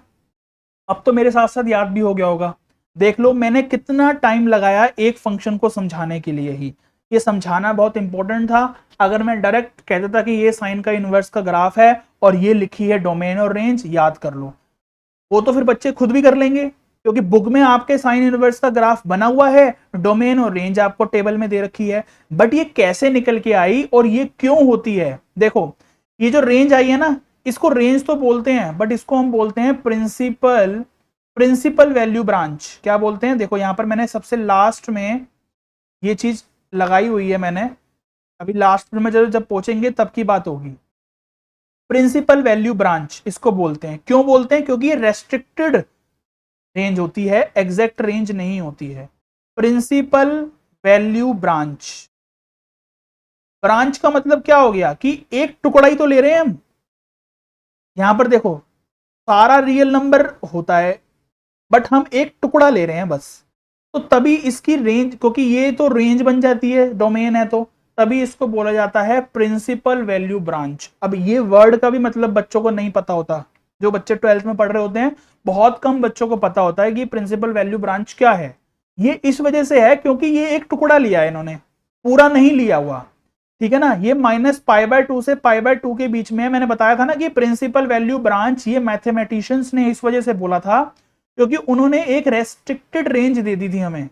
अब तो मेरे साथ साथ याद भी हो गया होगा। देख लो मैंने कितना टाइम लगाया एक फंक्शन को समझाने के लिए ही, ये समझाना बहुत इंपॉर्टेंट था। अगर मैं डायरेक्ट कह देता कि ये साइन का इनवर्स का ग्राफ है और ये लिखी है डोमेन और रेंज, याद कर लो, वो तो फिर बच्चे खुद भी कर लेंगे, क्योंकि बुक में आपके साइन इनवर्स का ग्राफ बना हुआ है, डोमेन और रेंज आपको टेबल में दे रखी है। बट ये कैसे निकल के आई और ये क्यों होती है? देखो ये जो रेंज आई है ना, इसको रेंज तो बोलते हैं बट इसको हम बोलते हैं प्रिंसिपल वैल्यू ब्रांच। क्या बोलते हैं? देखो यहां पर मैंने सबसे लास्ट में ये चीज लगाई हुई है मैंने, अभी लास्ट में जब पहुंचेंगे तब की बात होगी। प्रिंसिपल वैल्यू ब्रांच इसको बोलते हैं। क्यों बोलते हैं? क्योंकि ये रेस्ट्रिक्टेड रेंज होती है, एग्जैक्ट रेंज नहीं होती है। प्रिंसिपल वैल्यू ब्रांच, ब्रांच का मतलब क्या हो गया कि एक टुकड़ा ही तो ले रहे हैं हम। यहां पर देखो सारा रियल नंबर होता है बट हम एक टुकड़ा ले रहे हैं बस, तो तभी इसकी रेंज, क्योंकि ये तो रेंज बन जाती है डोमेन है, तो तभी इसको बोला जाता है प्रिंसिपल वैल्यू ब्रांच। अब ये वर्ड का भी मतलब बच्चों को नहीं पता होता, जो बच्चे 12th में पढ़ रहे होते हैं बहुत कम बच्चों को पता होता है कि प्रिंसिपल वैल्यू ब्रांच क्या है। ये इस वजह से है क्योंकि ये एक टुकड़ा लिया है इन्होंने, पूरा नहीं लिया हुआ, ठीक है ना। ये -पाई/2 से पाई/2 के बीच में, मैंने बताया था ना कि प्रिंसिपल वैल्यू ब्रांच, ये मैथमेटिशियंस ने इस वजह से बोला था क्योंकि उन्होंने एक रेस्ट्रिक्टेड रेंज दे दी थी हमें।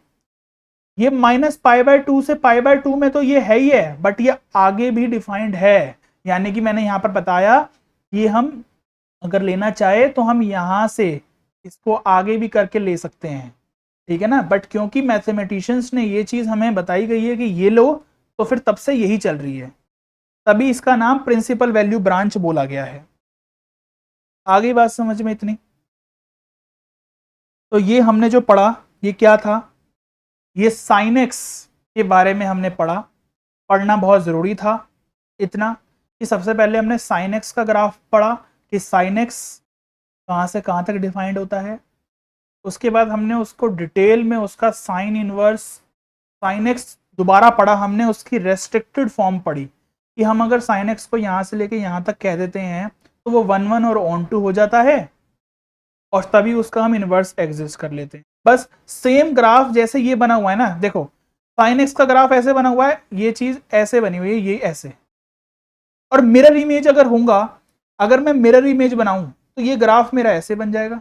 ये -पाई/2 से पाई/2 में तो ये है ही है, बट ये आगे भी डिफाइंड है। यानी कि मैंने यहां पर बताया कि हम अगर लेना चाहे तो हम यहां से इसको आगे भी करके ले सकते हैं, ठीक है ना। बट क्योंकि मैथमेटिशियंस ने ये चीज हमें बताई गई है कि ये लो, तो फिर तब से यही चल रही है, तभी इसका नाम प्रिंसिपल वैल्यू ब्रांच बोला गया है। आगे बात समझ में इतनी? तो ये हमने जो पढ़ा ये क्या था? ये साइन एक्स के बारे में हमने पढ़ना बहुत ज़रूरी था। इतना कि सबसे पहले हमने साइन एक्स का ग्राफ पढ़ा कि साइन एक्स कहाँ से कहाँ तक डिफाइंड होता है। उसके बाद हमने उसको डिटेल में उसका साइन इनवर्स साइन एक्स दोबारा पढ़ा हमने, उसकी रेस्ट्रिक्टेड फॉर्म पढ़ी कि हम अगर साइन एक्स को यहाँ से लेके यहाँ तक कह देते हैं तो वो 1 और ऑन टू हो जाता है और तभी उसका हम इनवर्स एग्जिस्ट कर लेते हैं। बस सेम ग्राफ जैसे ये बना हुआ है ना, देखो साइन एक्स का ग्राफ ऐसे बना हुआ है, ये चीज ऐसे बनी हुई है, ये ऐसे, और मिरर इमेज अगर होगा, अगर मैं मिरर इमेज बनाऊं तो ये ग्राफ मेरा ऐसे बन जाएगा,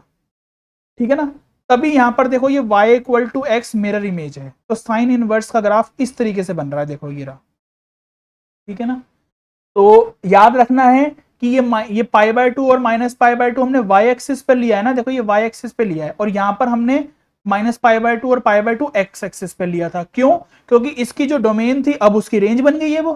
ठीक है ना। तभी यहां पर देखो ये y equal to x mirror image है, तो साइन इनवर्स का ग्राफ इस तरीके से बन रहा है, देखो ये रहा, ठीक है ना। तो याद रखना है कि ये π/2 और -π/2 हमने y एक्सिस पर लिया है ना, देखो ये y एक्सिस पे लिया है, और यहां पर हमने -π/2 और π/2 x एक्सिस पे लिया था। क्यों? क्योंकि इसकी जो डोमेन थी अब उसकी रेंज बन गई है वो,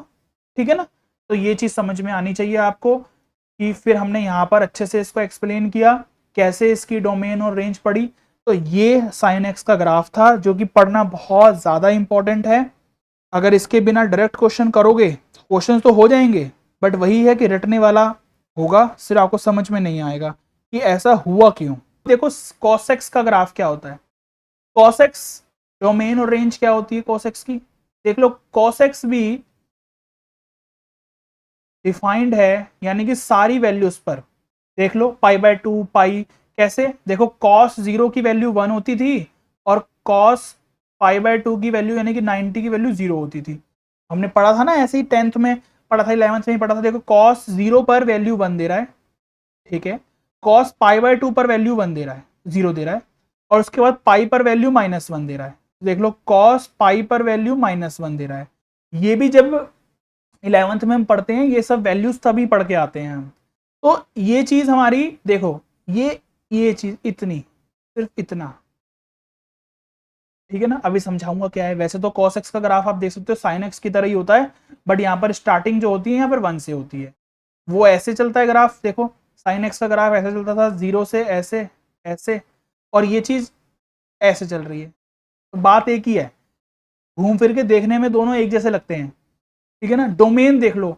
ठीक है ना। तो ये चीज समझ में आनी चाहिए आपको कि फिर हमने यहाँ पर अच्छे से इसको एक्सप्लेन किया कैसे इसकी डोमेन और रेंज पड़ी। तो ये साइन एक्स का ग्राफ था जो कि पढ़ना बहुत ज्यादा इंपॉर्टेंट है। अगर इसके बिना डायरेक्ट क्वेश्चन करोगे, क्वेश्चन तो हो जाएंगे बट वही है कि रटने वाला होगा, सिर्फ आपको समझ में नहीं आएगा कि ऐसा हुआ क्यों। देखो cos x का ग्राफ क्या होता है, cos x डोमेन और रेंज क्या होती है cos x की, देख लो cos x भी डिफाइंड है, यानी कि सारी वैल्यूज पर देख लो π/2 पाई, कैसे देखो cos 0 की वैल्यू 1 होती थी और cos π/2 की वैल्यू यानी कि 90 की वैल्यू 0 होती थी। हमने पढ़ा था ना ऐसे ही, 10th में पढ़ा था, 11th में पढ़ा था। देखो cos 0 पर वैल्यू 1 दे रहा है, ठीक है, cos π/2 पर वैल्यू 1 दे रहा है, 0 दे रहा है, और उसके बाद पाई पर वैल्यू -1 दे रहा है। देख लो cos पाई पर वैल्यू -1 दे रहा है। ये भी जब 11th में हम पढ़ते हैं ये सब वैल्यूज तभी पढ़ के आते हैं हम। तो ये चीज हमारी देखो, ये चीज इतनी, सिर्फ इतना, ठीक है ना। अभी समझाऊंगा क्या है। वैसे तो cos x का ग्राफ आप देख सकते हो sin x की तरह ही होता है, बट यहाँ पर स्टार्टिंग जो होती है यहाँ पर 1 से होती है, वो ऐसे चलता है ग्राफ। देखो sin x का ग्राफ ऐसे चलता था, 0 से ऐसे ऐसे, और ये चीज ऐसे चल रही है। तो बात एक ही है, घूम फिर के देखने में दोनों एक जैसे लगते हैं, ठीक है ना। डोमेन देख लो,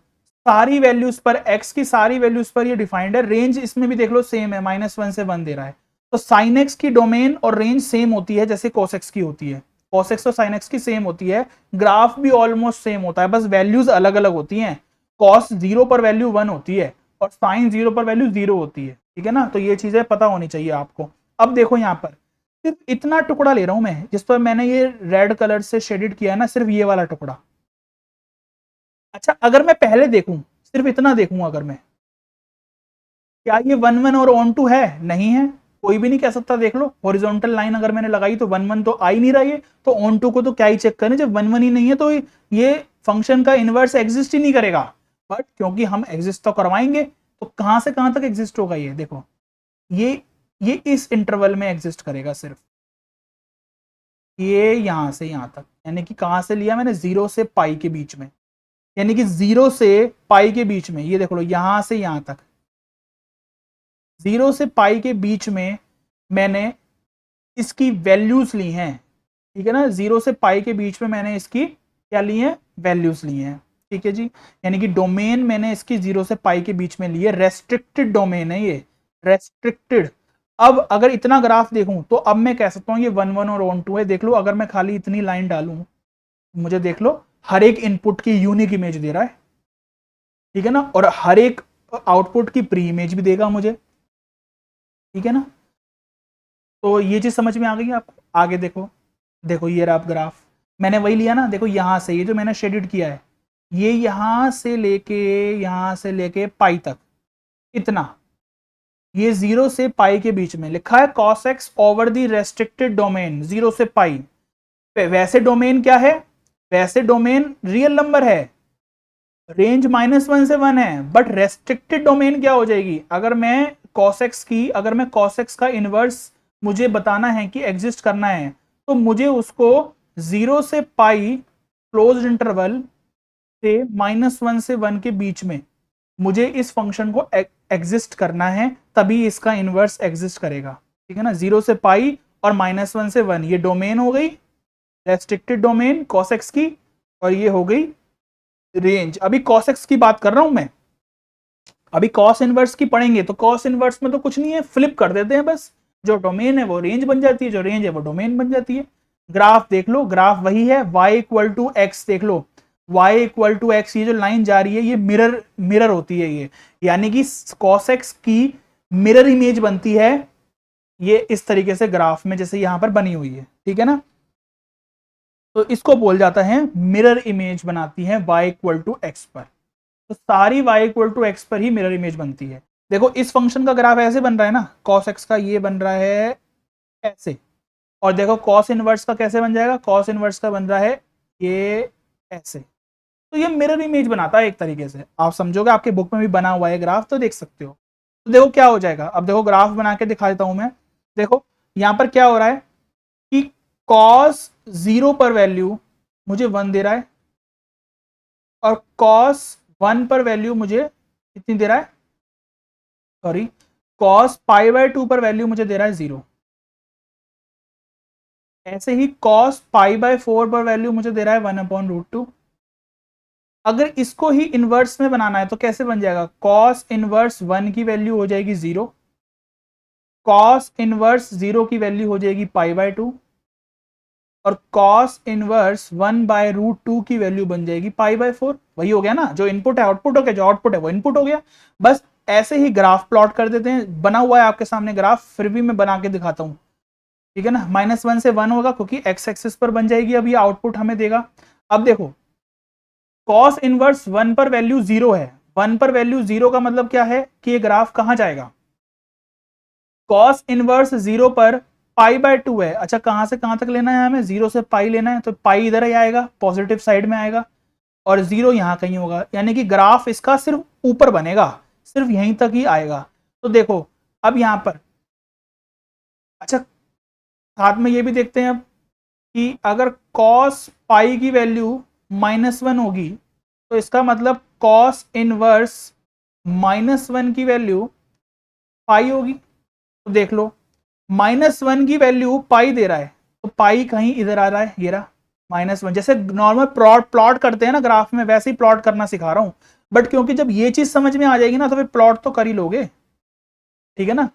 सारी वैल्यूज पर x की सारी वैल्यूज पर ये डिफाइंड है। रेंज इसमें भी देख लो सेम है, -1 से 1 दे रहा है। तो sin x की डोमेन और रेंज सेम होती है जैसे cos x की होती है, cos x और sin x की सेम होती है। ग्राफ भी ऑलमोस्ट सेम होता है, बस वैल्यूज अलग अलग होती हैं। cos 0 पर वैल्यू 1 होती है और sin 0 पर वैल्यू 0 होती है, ठीक है ना। तो ये चीजें पता होनी चाहिए आपको। अब देखो यहाँ पर सिर्फ इतना टुकड़ा ले रहा हूं मैं, जिस पर मैंने ये रेड कलर से शेडेड किया है ना, सिर्फ ये वाला टुकड़ा। अच्छा अगर मैं पहले देखूं, सिर्फ इतना देखूं अगर मैं, क्या ये 1 और ऑन टू है? नहीं है, कोई भी नहीं कह सकता। देख लो हॉरिजॉन्टल लाइन अगर मैंने लगाई तो 1 तो आ ही नहीं रहा है, तो ऑन टू को तो क्या ही चेक करें, जब 1 ही नहीं है तो ये फंक्शन का इनवर्स एग्जिस्ट ही नहीं करेगा। बट क्योंकि हम एग्जिस्ट तो करवाएंगे, तो कहां से कहां तक एग्जिस्ट होगा ये देखो, ये इस इंटरवल में एग्जिस्ट करेगा सिर्फ, ये यहां से यहां तक, यानी कि कहां से लिया मैंने, 0 से पाई के बीच में, यानी कि 0 से पाई के बीच में, ये देख लो यहां से यहां तक 0 से पाई के बीच में मैंने इसकी वैल्यूज ली हैं, ठीक है ना। 0 से पाई के बीच में मैंने इसकी क्या ली है, वैल्यूज ली हैं, ठीक है जी। यानी कि डोमेन मैंने इसकी 0 से पाई के बीच में ली है, रेस्ट्रिक्टेड डोमेन है ये, रेस्ट्रिक्टेड। अब अगर इतना ग्राफ देखूं तो अब मैं कह सकता हूं ये 1 और ऑन टू है। देख लो अगर मैं खाली इतनी लाइन डालूं, मुझे देख लो हर एक इनपुट की यूनिक इमेज दे रहा है, ठीक है ना, और हर एक आउटपुट की प्री इमेज भी देगा मुझे, ठीक है ना। तो ये चीज समझ में आ गई आपको। आगे देखो, देखो ये रहा ग्राफ, मैंने वही लिया ना, देखो यहां से ये जो मैंने शेडेड किया है, ये यहां से लेके पाई तक इतना, ये 0 से पाई के बीच में लिखा है cos x over the restricted domain 0 से पाई। वैसे डोमेन क्या है, वैसे डोमेन रियल नंबर है, रेंज -1 से 1 है, बट रेस्ट्रिक्टेड डोमेन क्या हो जाएगी, अगर मैं cos x का इनवर्स मुझे बताना है कि एग्जिस्ट करना है, तो मुझे उसको 0 से पाई क्लोज्ड इंटरवल से -1 से 1 के बीच में मुझे इस फंक्शन को एग्जिस्ट करना है, तभी इसका इनवर्स एग्जिस्ट करेगा, ठीक है ना। 0 से पाई और -1 से 1 ये डोमेन हो गई, रेस्ट्रिक्टेड डोमेन cos x की, और ये हो गई रेंज। अभी cos x की बात कर रहा हूं मैं, अभी cos इनवर्स की पढ़ेंगे तो cos इनवर्स में तो कुछ नहीं है, फ्लिप कर देते हैं बस, जो डोमेन है वो रेंज बन जाती है, जो रेंज है वो डोमेन बन जाती है। ग्राफ देख लो, ग्राफ वही है, y इक्वल टू एक्स, देख लो y इक्वल टू एक्स, ये जो लाइन जा रही है ये मिरर होती है ये, यानी कि cos x की मिरर इमेज बनती है ये इस तरीके से ग्राफ में, जैसे यहां पर बनी हुई है, ठीक है ना। तो इसको बोल जाता है मिरर इमेज बनाती है y इक्वल टू एक्स पर। तो सारी y इक्वल टू एक्स पर ही मिरर इमेज बनती है। देखो इस फंक्शन का ग्राफ ऐसे बन रहा है ना, cos x का ये बन रहा है ऐसे, और देखो cos इनवर्स का कैसे बन जाएगा, cos इनवर्स का बन रहा है ये ऐसे। तो ये मिरर इमेज बनाता है एक तरीके से, आप समझोगे, आपके बुक में भी बना हुआ है ग्राफ, तो देख सकते हो। तो देखो क्या हो जाएगा, अब देखो ग्राफ बना के दिखा देता हूं मैं। देखो यहां पर क्या हो रहा है कि cos 0 पर वैल्यू मुझे 1 दे रहा है, और cos 1 पर वैल्यू मुझे कितनी दे रहा है, सॉरी cos पाई बाय 2 पर वैल्यू मुझे दे रहा है 0। ऐसे ही cos पाई बाय 4 पर वैल्यू मुझे दे रहा है 1/√2। अगर इसको ही इनवर्स में बनाना है तो कैसे बन जाएगा, cos इनवर्स 1 की वैल्यू हो जाएगी 0, cos इनवर्स 0 की वैल्यू हो जाएगी पाई बाय 2, और cos इनवर्स 1/√2 की वैल्यू बन जाएगी पाई बाय 4। वही हो गया ना, जो इनपुट है आउटपुट हो गया, जो आउटपुट है वो इनपुट हो गया। बस ऐसे ही ग्राफ प्लॉट कर देते हैं, बना हुआ है आपके सामने ग्राफ, फिर भी मैं बना के दिखाता हूं, ठीक है ना। -1 से 1 होगा क्योंकि एक्स एक्सिस पर बन जाएगी, अब ये आउटपुट हमें देगा। अब देखो cos इनवर्स 1 पर वैल्यू 0 है, 1 पर वैल्यू 0 का मतलब क्या है कि ये ग्राफ कहां जाएगा, cos इनवर्स 0 पर पाई बाय 2 है। अच्छा कहां से कहां तक लेना है, हमें 0 से पाई लेना है, तो पाई इधर ही आएगा, पॉजिटिव साइड में आएगा, और 0 यहां कहीं होगा, यानी कि ग्राफ इसका सिर्फ ऊपर बनेगा, सिर्फ यहीं तक ही आएगा। तो देखो अब यहां पर, अच्छा साथ में ये भी देखते हैं अब कि अगर cos पाई की वैल्यू -1 होगी तो इसका मतलब cos इनवर्स -1 की वैल्यू पाई होगी। तो देख लो -1 की वैल्यू पाई दे रहा है, तो पाई कहीं इधर आ रहा है, ये रहा -1। जैसे नॉर्मल प्लॉट करते हैं ना ग्राफ में, वैसे ही प्लॉट करना सिखा रहा हूं, बट क्योंकि जब ये चीज समझ में आ जाएगी ना तो फिर प्लॉट तो कर ही लोगे, ठीक है ना।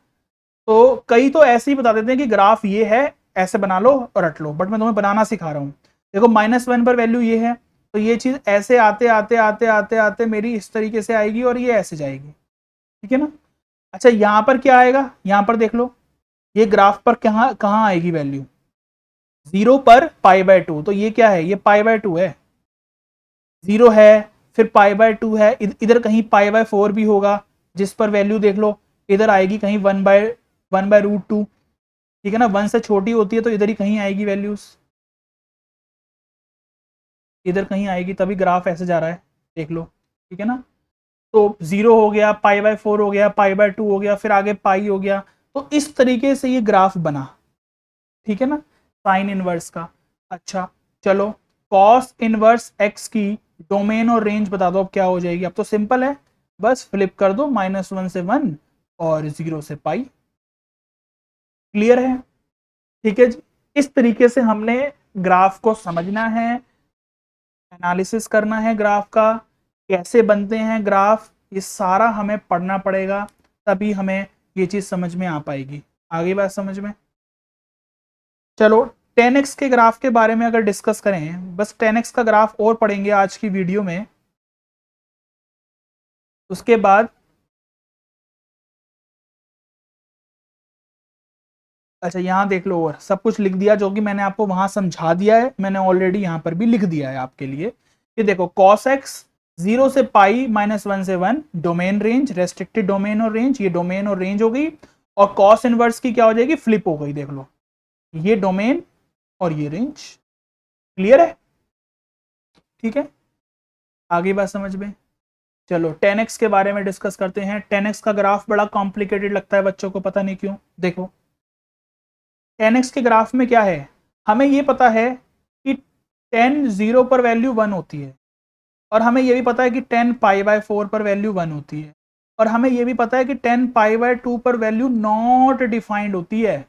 तो कई तो ऐसे ही बता देते हैं कि ग्राफ ये है, ऐसे बना लो और रट लो, बट मैं तुम्हें बनाना सिखा रहा हूं। देखो -1 पर वैल्यू ये है, तो ये चीज ऐसे आते आते आते आते आते मेरी इस तरीके से आएगी और ये ऐसे जाएगी, ठीक है ना। अच्छा यहां पर क्या आएगा, यहां पर देख लो, ये ग्राफ पर कहां कहां आएगी वैल्यू, 0 पर पाई बाय 2, तो ये क्या है, ये पाई बाय 2 है, 0 है, फिर पाई बाय 2 है, इधर कहीं पाई बाय 4 भी होगा, जिस पर वैल्यू देख लो इधर आएगी कहीं 1/√2, ठीक है ना। 1 से छोटी होती है तो इधर ही कहीं आएगी वैल्यूज, इधर कहीं आएगी, तभी ग्राफ ऐसे जा रहा है, देख लो, ठीक है ना। तो 0 हो गया, पाई बाय 4 हो गया, पाई बाय 2 हो गया, फिर आगे पाई हो गया, तो इस तरीके से ये ग्राफ बना, ठीक है ना, साइन इनवर्स का। अच्छा चलो कॉस इनवर्स एक्स की डोमेन और रेंज बता दो, अब क्या हो जाएगी। अब तो सिंपल है, बस फ्लिप कर दो, -1 से 1 और 0 से पाई, क्लियर है, ठीक है जी। इस तरीके से हमने ग्राफ को समझना है, एनालिसिस करना है ग्राफ का, कैसे बनते हैं ग्राफ, ये सारा हमें पढ़ना पड़ेगा, तभी हमें ये चीज समझ में आ पाएगी। आगे बात समझ में, चलो 10x के ग्राफ के बारे में अगर डिस्कस करें, बस 10x का ग्राफ और पढ़ेंगे आज की वीडियो में, उसके बाद अच्छा यहाँ देख लो, और सब कुछ लिख दिया जो कि मैंने आपको वहां समझा दिया है, मैंने ऑलरेडी यहाँ पर भी लिख दिया है आपके लिए। ये देखो cos x 0 से पाई -1 से 1 डोमेन रेंज, रेस्ट्रिक्टेड डोमेन और रेंज, ये डोमेन और रेंज हो गई, और cos इनवर्स की क्या हो जाएगी, फ्लिप हो गई, देख लो ये डोमेन और ये रेंज, क्लियर है, ठीक है। आगे बात समझ में, चलो 10x के बारे में डिस्कस करते हैं। 10x का ग्राफ बड़ा कॉम्प्लिकेटेड लगता है बच्चों को, पता नहीं क्यों। देखो 10x के ग्राफ में क्या है, हमें ये पता है कि 10 0 पर वैल्यू 1 होती है, और हमें ये भी पता है कि 10 पाई बाय 4 पर वैल्यू 1 होती है, और हमें ये भी पता है कि 10 पाई बाय 2 पर वैल्यू नॉट डिफाइंड होती है,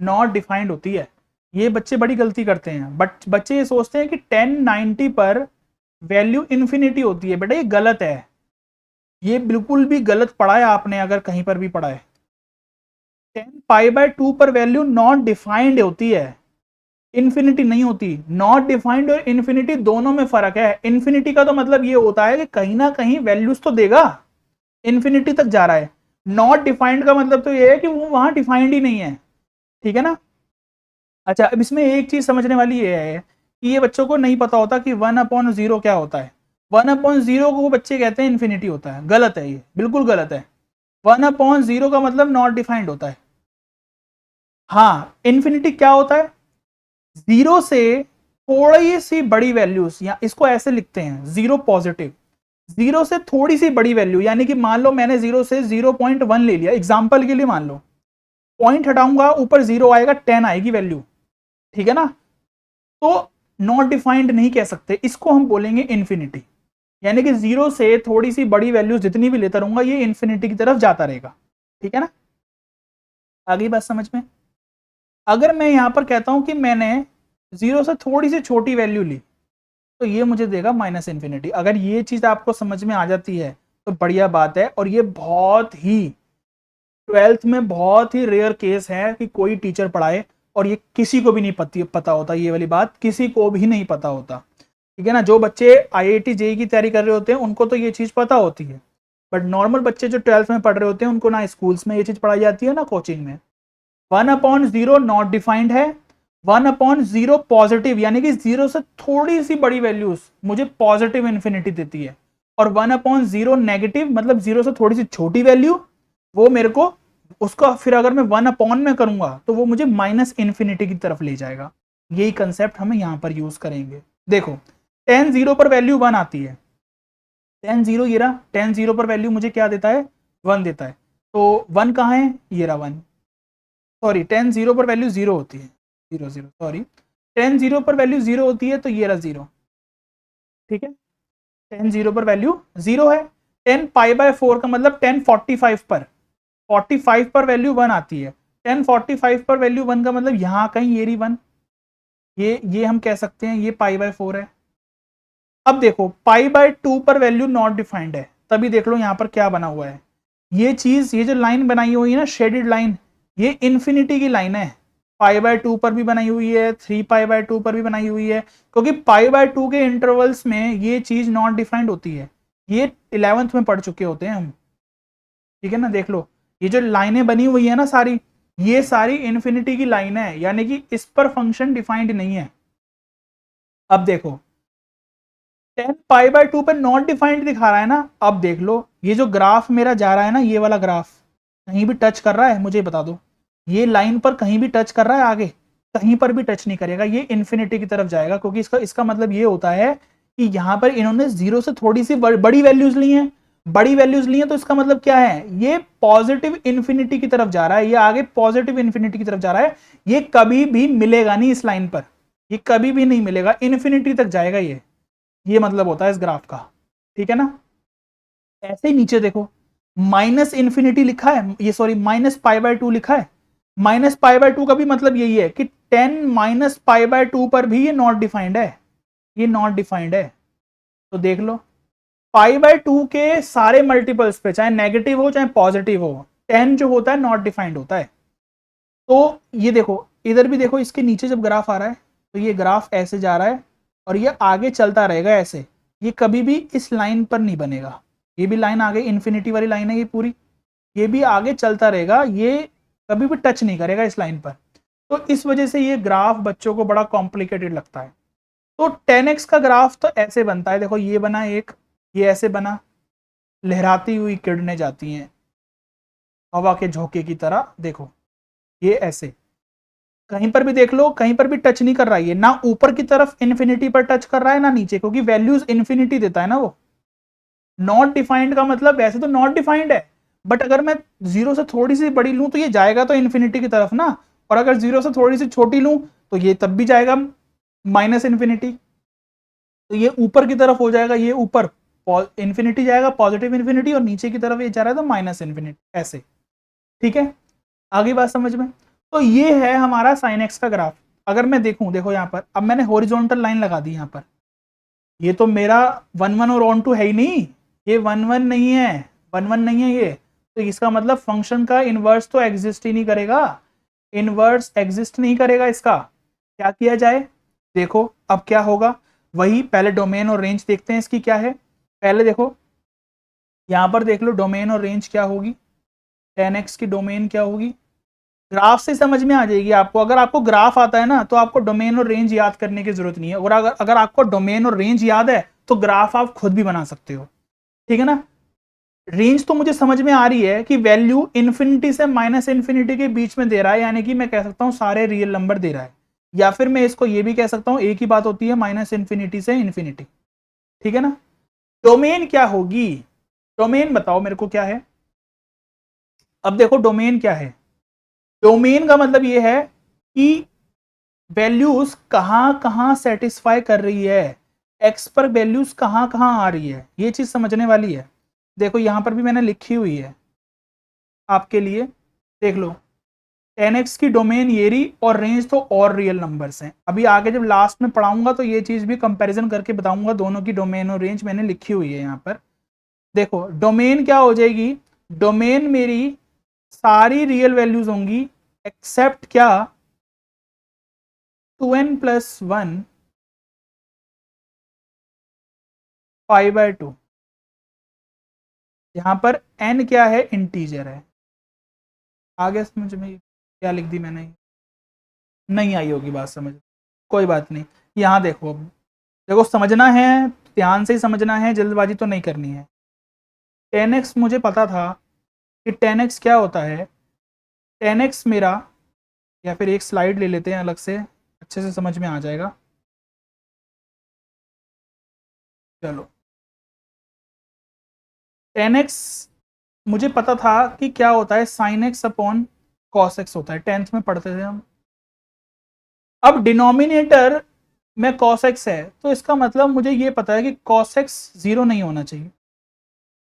नॉट डिफाइंड होती है। ये बच्चे बड़ी गलती करते हैं, बट बच्चे ये सोचते हैं कि 1090 पर वैल्यू इन्फिनिटी होती है। बेटा ये गलत है, ये बिल्कुल भी गलत पढ़ा है आपने, अगर कहीं पर भी पढ़ा है। 10π/2 पर वैल्यू नॉट डिफाइंड होती है, इन्फिनिटी नहीं होती। नॉट डिफाइंड और इन्फिनिटी दोनों में फर्क है। इन्फिनिटी का तो मतलब ये होता है कि कहीं ना कहीं वैल्यूज तो देगा, इन्फिनिटी तक जा रहा है। नॉट डिफाइंड का मतलब तो ये है कि वो वहां डिफाइंड ही नहीं है, ठीक है ना। अच्छा, अब इसमें एक चीज समझने वाली ये है कि ये बच्चों को नहीं पता होता कि 1/0 क्या होता है। 1/0 को वो बच्चे कहते हैं इन्फिनिटी होता है। गलत है, ये बिल्कुल गलत है। 1/0 का मतलब नॉट डिफाइंड होता है। हाँ, इन्फिनिटी क्या होता है? जीरो से थोड़ी सी बड़ी वैल्यूज, या इसको ऐसे लिखते हैं जीरो पॉजिटिव। जीरो से थोड़ी सी बड़ी वैल्यू, यानी कि मान लो मैंने जीरो से 0.1 ले लिया एग्जाम्पल के लिए, मान लो पॉइंट हटाऊंगा ऊपर जीरो आएगा, 10 आएगी वैल्यू, ठीक है ना। तो नॉट डिफाइंड नहीं कह सकते, इसको हम बोलेंगे इन्फिनिटी। यानी कि जीरो से थोड़ी सी बड़ी वैल्यू जितनी भी लेता रहूंगा ये इन्फिनिटी की तरफ जाता रहेगा, ठीक है ना। आगे बात समझ में। अगर मैं यहां पर कहता हूं कि मैंने जीरो से थोड़ी सी छोटी वैल्यू ली, तो ये मुझे देगा माइनस इन्फिनिटी। अगर ये चीज आपको समझ में आ जाती है तो बढ़िया बात है। और ये बहुत ही 12th में बहुत ही रेयर केस है कि कोई टीचर पढ़ाए और ये किसी को भी नहीं पता होता, ये वाली बात किसी को भी नहीं पता होता, ठीक है ना। जो बच्चे IIT JEE की तैयारी कर रहे होते हैं उनको तो ये चीज पता होती है, बट नॉर्मल बच्चे जो 12th में पढ़ रहे होते हैं उनको ना स्कूल्स में ये चीज पढ़ाई जाती है ना कोचिंग में। 1/0 नॉट डिफाइंड है, 1/0 पॉजिटिव, यानी कि जीरो से थोड़ी सी बड़ी वैल्यूज मुझे पॉजिटिव इन्फिनिटी देती है। और 1/0 नेगेटिव मतलब जीरो से थोड़ी सी छोटी वैल्यू, वो मेरे को उसका फिर अगर मैं 1/, में करूंगा तो वो मुझे माइनस इन्फिनिटी की तरफ ले जाएगा। यही कंसेप्ट हमें यहां पर यूज करेंगे। देखो 10 पर वैल्यू 1 आती है, 10 ये रहा, 10 पर वैल्यू मुझे क्या देता है? 1 देता है। तो 1 कहाँ है? ये रहा 1। सॉरी 10 पर वैल्यू 0 होती है, 0 सॉरी 10 पर वैल्यू 0 होती है, तो ये रहा 0, ठीक है। 10 पर वैल्यू 0 है। 10π/4 का मतलब 1045 पर, 45 पर वैल्यू 1 आती है। 1045 पर वैल्यू 1 का मतलब यहां कहीं ये रही 1, ये हम कह सकते हैं ये π/4 है। अब देखो π/2 पर वैल्यू नॉट डिफाइंड है, तभी देख लो यहां पर क्या बना हुआ है। ये चीज, ये जो लाइन बनाई हुई है ना शेडेड लाइन, ये इन्फिनिटी की लाइन है। π/2 पर भी बनाई हुई है, 3π/2 पर भी बनाई हुई है, क्योंकि π/2 के इंटरवल्स में ये चीज नॉट डिफाइंड होती है। ये 11th में पढ़ चुके होते हैं हम, ठीक है ना। देख लो ये जो लाइनें बनी हुई है ना सारी, ये सारी इन्फिनिटी की लाइन है, यानी कि इस पर फंक्शन डिफाइंड नहीं है। अब देखो 10π/2 पर नॉट डिफाइंड दिखा रहा है ना। अब देख लो ये जो ग्राफ मेरा जा रहा है ना, ये वाला ग्राफ कहीं भी टच कर रहा है? मुझे बता दो, ये लाइन पर कहीं भी टच कर रहा है? आगे कहीं पर भी टच नहीं करेगा, ये इन्फिनिटी की तरफ जाएगा, क्योंकि इसका मतलब ये होता है कि यहां पर इन्होंने जीरो से थोड़ी सी बड़ी वैल्यूज ली हैं, बड़ी वैल्यूज ली हैं, तो इसका मतलब क्या है? ये पॉजिटिव इन्फिनिटी की तरफ जा रहा है, ये आगे पॉजिटिव इन्फिनिटी की तरफ जा रहा है। ये कभी भी मिलेगा नहीं इस लाइन पर, ये कभी भी नहीं मिलेगा, इन्फिनिटी तक जाएगा ये मतलब होता है इस ग्राफ का, ठीक है ना। ऐसे ही नीचे देखो माइनस इन्फिनिटी लिखा है, ये सॉरी -π/2 लिखा है। -π/2 का भी मतलब यही है कि 10 - π/2 पर भी ये नॉट डिफाइंड है, ये नॉट डिफाइंड है। तो देख लो π/2 के सारे मल्टीपल्स पे, चाहे नेगेटिव हो चाहे पॉजिटिव हो, 10 जो होता है नॉट डिफाइंड होता है। तो ये देखो इधर भी देखो, इसके नीचे जब ग्राफ आ रहा है तो ये ग्राफ ऐसे जा रहा है और ये आगे चलता रहेगा ऐसे, ये कभी भी इस लाइन पर नहीं बनेगा। ये भी लाइन आगे इन्फिनिटी वाली लाइन है ये पूरी, ये भी आगे चलता रहेगा, ये कभी भी टच नहीं करेगा इस लाइन पर। तो इस वजह से ये ग्राफ बच्चों को बड़ा कॉम्प्लिकेटेड लगता है। तो 10x का ग्राफ तो ऐसे बनता है, देखो ये बना एक, ये ऐसे बना, लहराती हुई किरणें जाती हैं हवा के झोंके की तरह, देखो ये ऐसे, कहीं पर भी देख लो कहीं पर भी टच नहीं कर रहा है, ये ना ऊपर की तरफ इन्फिनिटी पर टच कर रहा है ना नीचे, क्योंकि वैल्यूज इन्फिनिटी देता है ना वो। नॉट डिफाइंड का मतलब वैसे तो नॉट डिफाइंड है, बट अगर मैं जीरो से थोड़ी सी बड़ी लूं तो ये जाएगा तो इन्फिनिटी की तरफ ना, और अगर जीरो से थोड़ी सी छोटी लूं तो ये तब भी जाएगा माइनस इन्फिनिटी। तो ये ऊपर की तरफ हो जाएगा, ये ऊपर इन्फिनिटी जाएगा पॉजिटिव इन्फिनिटी, और नीचे की तरफ ये जा रहा है तो माइनस इन्फिनिटी, ऐसे, ठीक है। आगे बात समझ में। तो ये है हमारा sin x का ग्राफ। अगर मैं देखूं, देखो यहाँ पर अब मैंने हॉरिजॉन्टल लाइन लगा दी यहाँ पर, ये तो मेरा 1 1 और ऑन टू है ही नहीं, ये 1 1 नहीं है, 1 1 नहीं है ये, तो इसका मतलब फंक्शन का इनवर्स तो एग्जिस्ट ही नहीं करेगा, इनवर्स एग्जिस्ट नहीं करेगा इसका। क्या किया जाए, देखो अब क्या होगा, वही पहले डोमेन और रेंज देखते हैं इसकी क्या है। पहले देखो यहां पर देख लो डोमेन और रेंज क्या होगी, 10x की डोमेन क्या होगी, ग्राफ से समझ में आ जाएगी आपको। अगर आपको ग्राफ आता है ना तो आपको डोमेन और रेंज याद करने की जरूरत नहीं है, और अगर आपको डोमेन और रेंज याद है तो ग्राफ आप खुद भी बना सकते हो, ठीक है ना। रेंज तो मुझे समझ में आ रही है कि वैल्यू इन्फिनिटी से माइनस इन्फिनिटी के बीच में दे रहा है, यानी कि मैं कह सकता हूं सारे रियल नंबर दे रहा है, या फिर मैं इसको ये भी कह सकता हूं एक ही बात होती है माइनस इन्फिनिटी से इन्फिनिटी, ठीक है ना। डोमेन क्या होगी, डोमेन बताओ मेरे को क्या है। अब देखो डोमेन क्या है, डोमेन का मतलब ये है कि वैल्यूज कहां कहां सेटिस्फाई कर रही है, एक्स पर वैल्यूज कहां कहां आ रही है, ये चीज समझने वाली है। देखो यहां पर भी मैंने लिखी हुई है आपके लिए, देख लो 10x की डोमेन ये रही और रेंज तो और रियल नंबर्स हैं। अभी आगे जब लास्ट में पढ़ाऊंगा तो ये चीज भी कंपैरिजन करके बताऊंगा, दोनों की डोमेन और रेंज मैंने लिखी हुई है यहाँ पर। देखो डोमेन क्या हो जाएगी, डोमेन मेरी सारी रियल वैल्यूज होंगी एक्सेप्ट क्या 2n+1 π/2। यहां पर n क्या है, इंटीजर है। आगे समझ में क्या लिख दी मैंने, नहीं आई होगी बात समझ, कोई बात नहीं। यहां देखो, अब देखो समझना है ध्यान से ही समझना है, जल्दबाजी तो नहीं करनी है। 10x मुझे पता था कि 10x क्या होता है, 10x मेरा, या फिर एक स्लाइड ले लेते हैं अलग से, अच्छे से समझ में आ जाएगा। चलो 10x मुझे पता था कि क्या होता है, sine x upon cos x होता है, 10th में पढ़ते थे हम। अब डिनोमिनेटर में कॉस एक्स है तो इसका मतलब मुझे ये पता है कि कॉस एक्स जीरो नहीं होना चाहिए।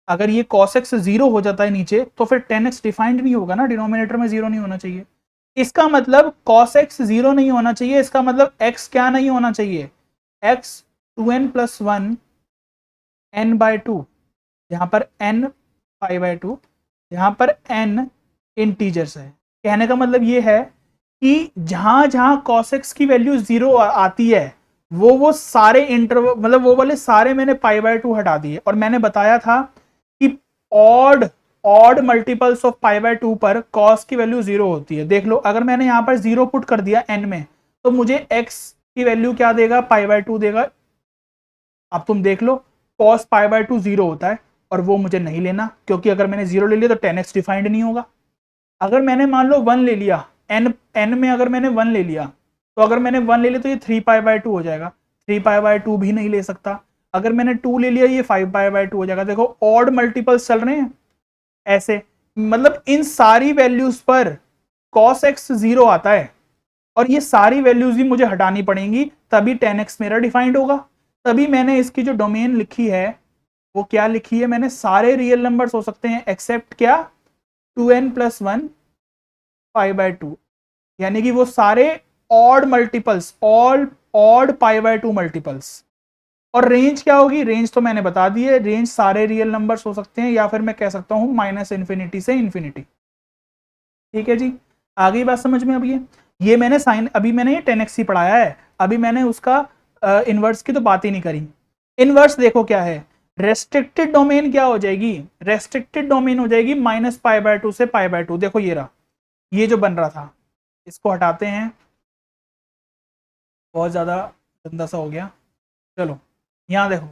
अगर ये cos x जीरो हो जाता है नीचे तो फिर 10x डिफाइंड नहीं होगा ना, डिनोमिनेटर में जीरो नहीं होना चाहिए। इसका मतलब cos x जीरो नहीं होना चाहिए, इसका मतलब x क्या नहीं होना चाहिए, x 2n+1 n/2, यहाँ पर n π/2, यहाँ पर n इंटीजर्स है। कहने का मतलब ये है कि जहां जहां cos x की वैल्यू जीरो आती है वो सारे इंटरवल, मतलब वो वाले सारे मैंने π/2 हटा दिए, और मैंने बताया था कि ऑड मल्टीपल्स ऑफ π/2 पर cos की वैल्यू जीरो होती है। देख लो अगर मैंने यहां पर जीरो पुट कर दिया n में तो मुझे x की वैल्यू क्या देगा, π/2 देगा। अब तुम देख लो cos π/2 जीरो होता है और वो मुझे नहीं लेना, क्योंकि अगर मैंने जीरो ले लिया तो 10x डिफाइंड नहीं होगा। अगर मैंने मान लो 1 ले लिया, n में अगर मैंने 1 ले लिया, तो अगर मैंने 1 ले लिया तो ये 3π/2 हो जाएगा, 3π/2 भी नहीं ले सकता। अगर मैंने 2 ले लिया ये 5π/2 हो जाएगा। देखो ऑड मल्टीपल्स चल रहे हैं ऐसे, मतलब इन सारी वैल्यूज पर cos x जीरो आता है, और ये सारी वैल्यूज भी मुझे हटानी पड़ेंगी, तभी 10x मेरा डिफाइंड होगा। तभी मैंने इसकी जो डोमेन लिखी है वो क्या लिखी है मैंने, सारे रियल नंबर्स हो सकते हैं एक्सेप्ट क्या 2n+1 π/2, यानी कि वो सारे ऑड मल्टीपल्स, ऑड π/2 मल्टीपल्स। और रेंज क्या होगी, रेंज तो मैंने बता दी है, रेंज सारे रियल नंबर्स हो सकते हैं, या फिर मैं कह सकता हूं माइनस इन्फिनिटी से इन्फिनिटी। ठीक है जी, आ गई बात समझ में। अब ये मैंने साइन, अभी मैंने ये 10x ही पढ़ाया है, अभी मैंने उसका इनवर्स की तो बात ही नहीं करी। इनवर्स देखो क्या है, रेस्ट्रिक्टेड डोमेन क्या हो जाएगी, रेस्ट्रिक्टेड डोमेन हो जाएगी -π/2 से π/2। देखो ये रहा, ये जो बन रहा था इसको हटाते हैं, बहुत ज्यादा गंदा सा हो गया। चलो यहां देखो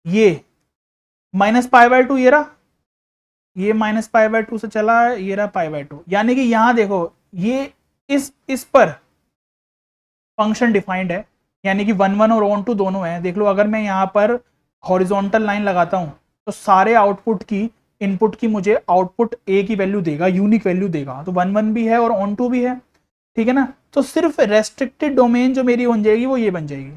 ये -π/2 ये रहा, ये -π/2 से चला है, ये रहा π/2, यानी कि यहां देखो ये इस पर फंक्शन डिफाइंड है, यानी कि 1 1 और ऑन टू दोनों है। देख लो अगर मैं यहाँ पर हॉरिजॉन्टल लाइन लगाता हूं तो सारे आउटपुट की, इनपुट की मुझे आउटपुट ए की वैल्यू देगा, यूनिक वैल्यू देगा, तो 1 1 भी है और ऑन टू भी है, ठीक है ना। तो सिर्फ रेस्ट्रिक्टेड डोमेन जो मेरी बन जाएगी वो ये बन जाएगी,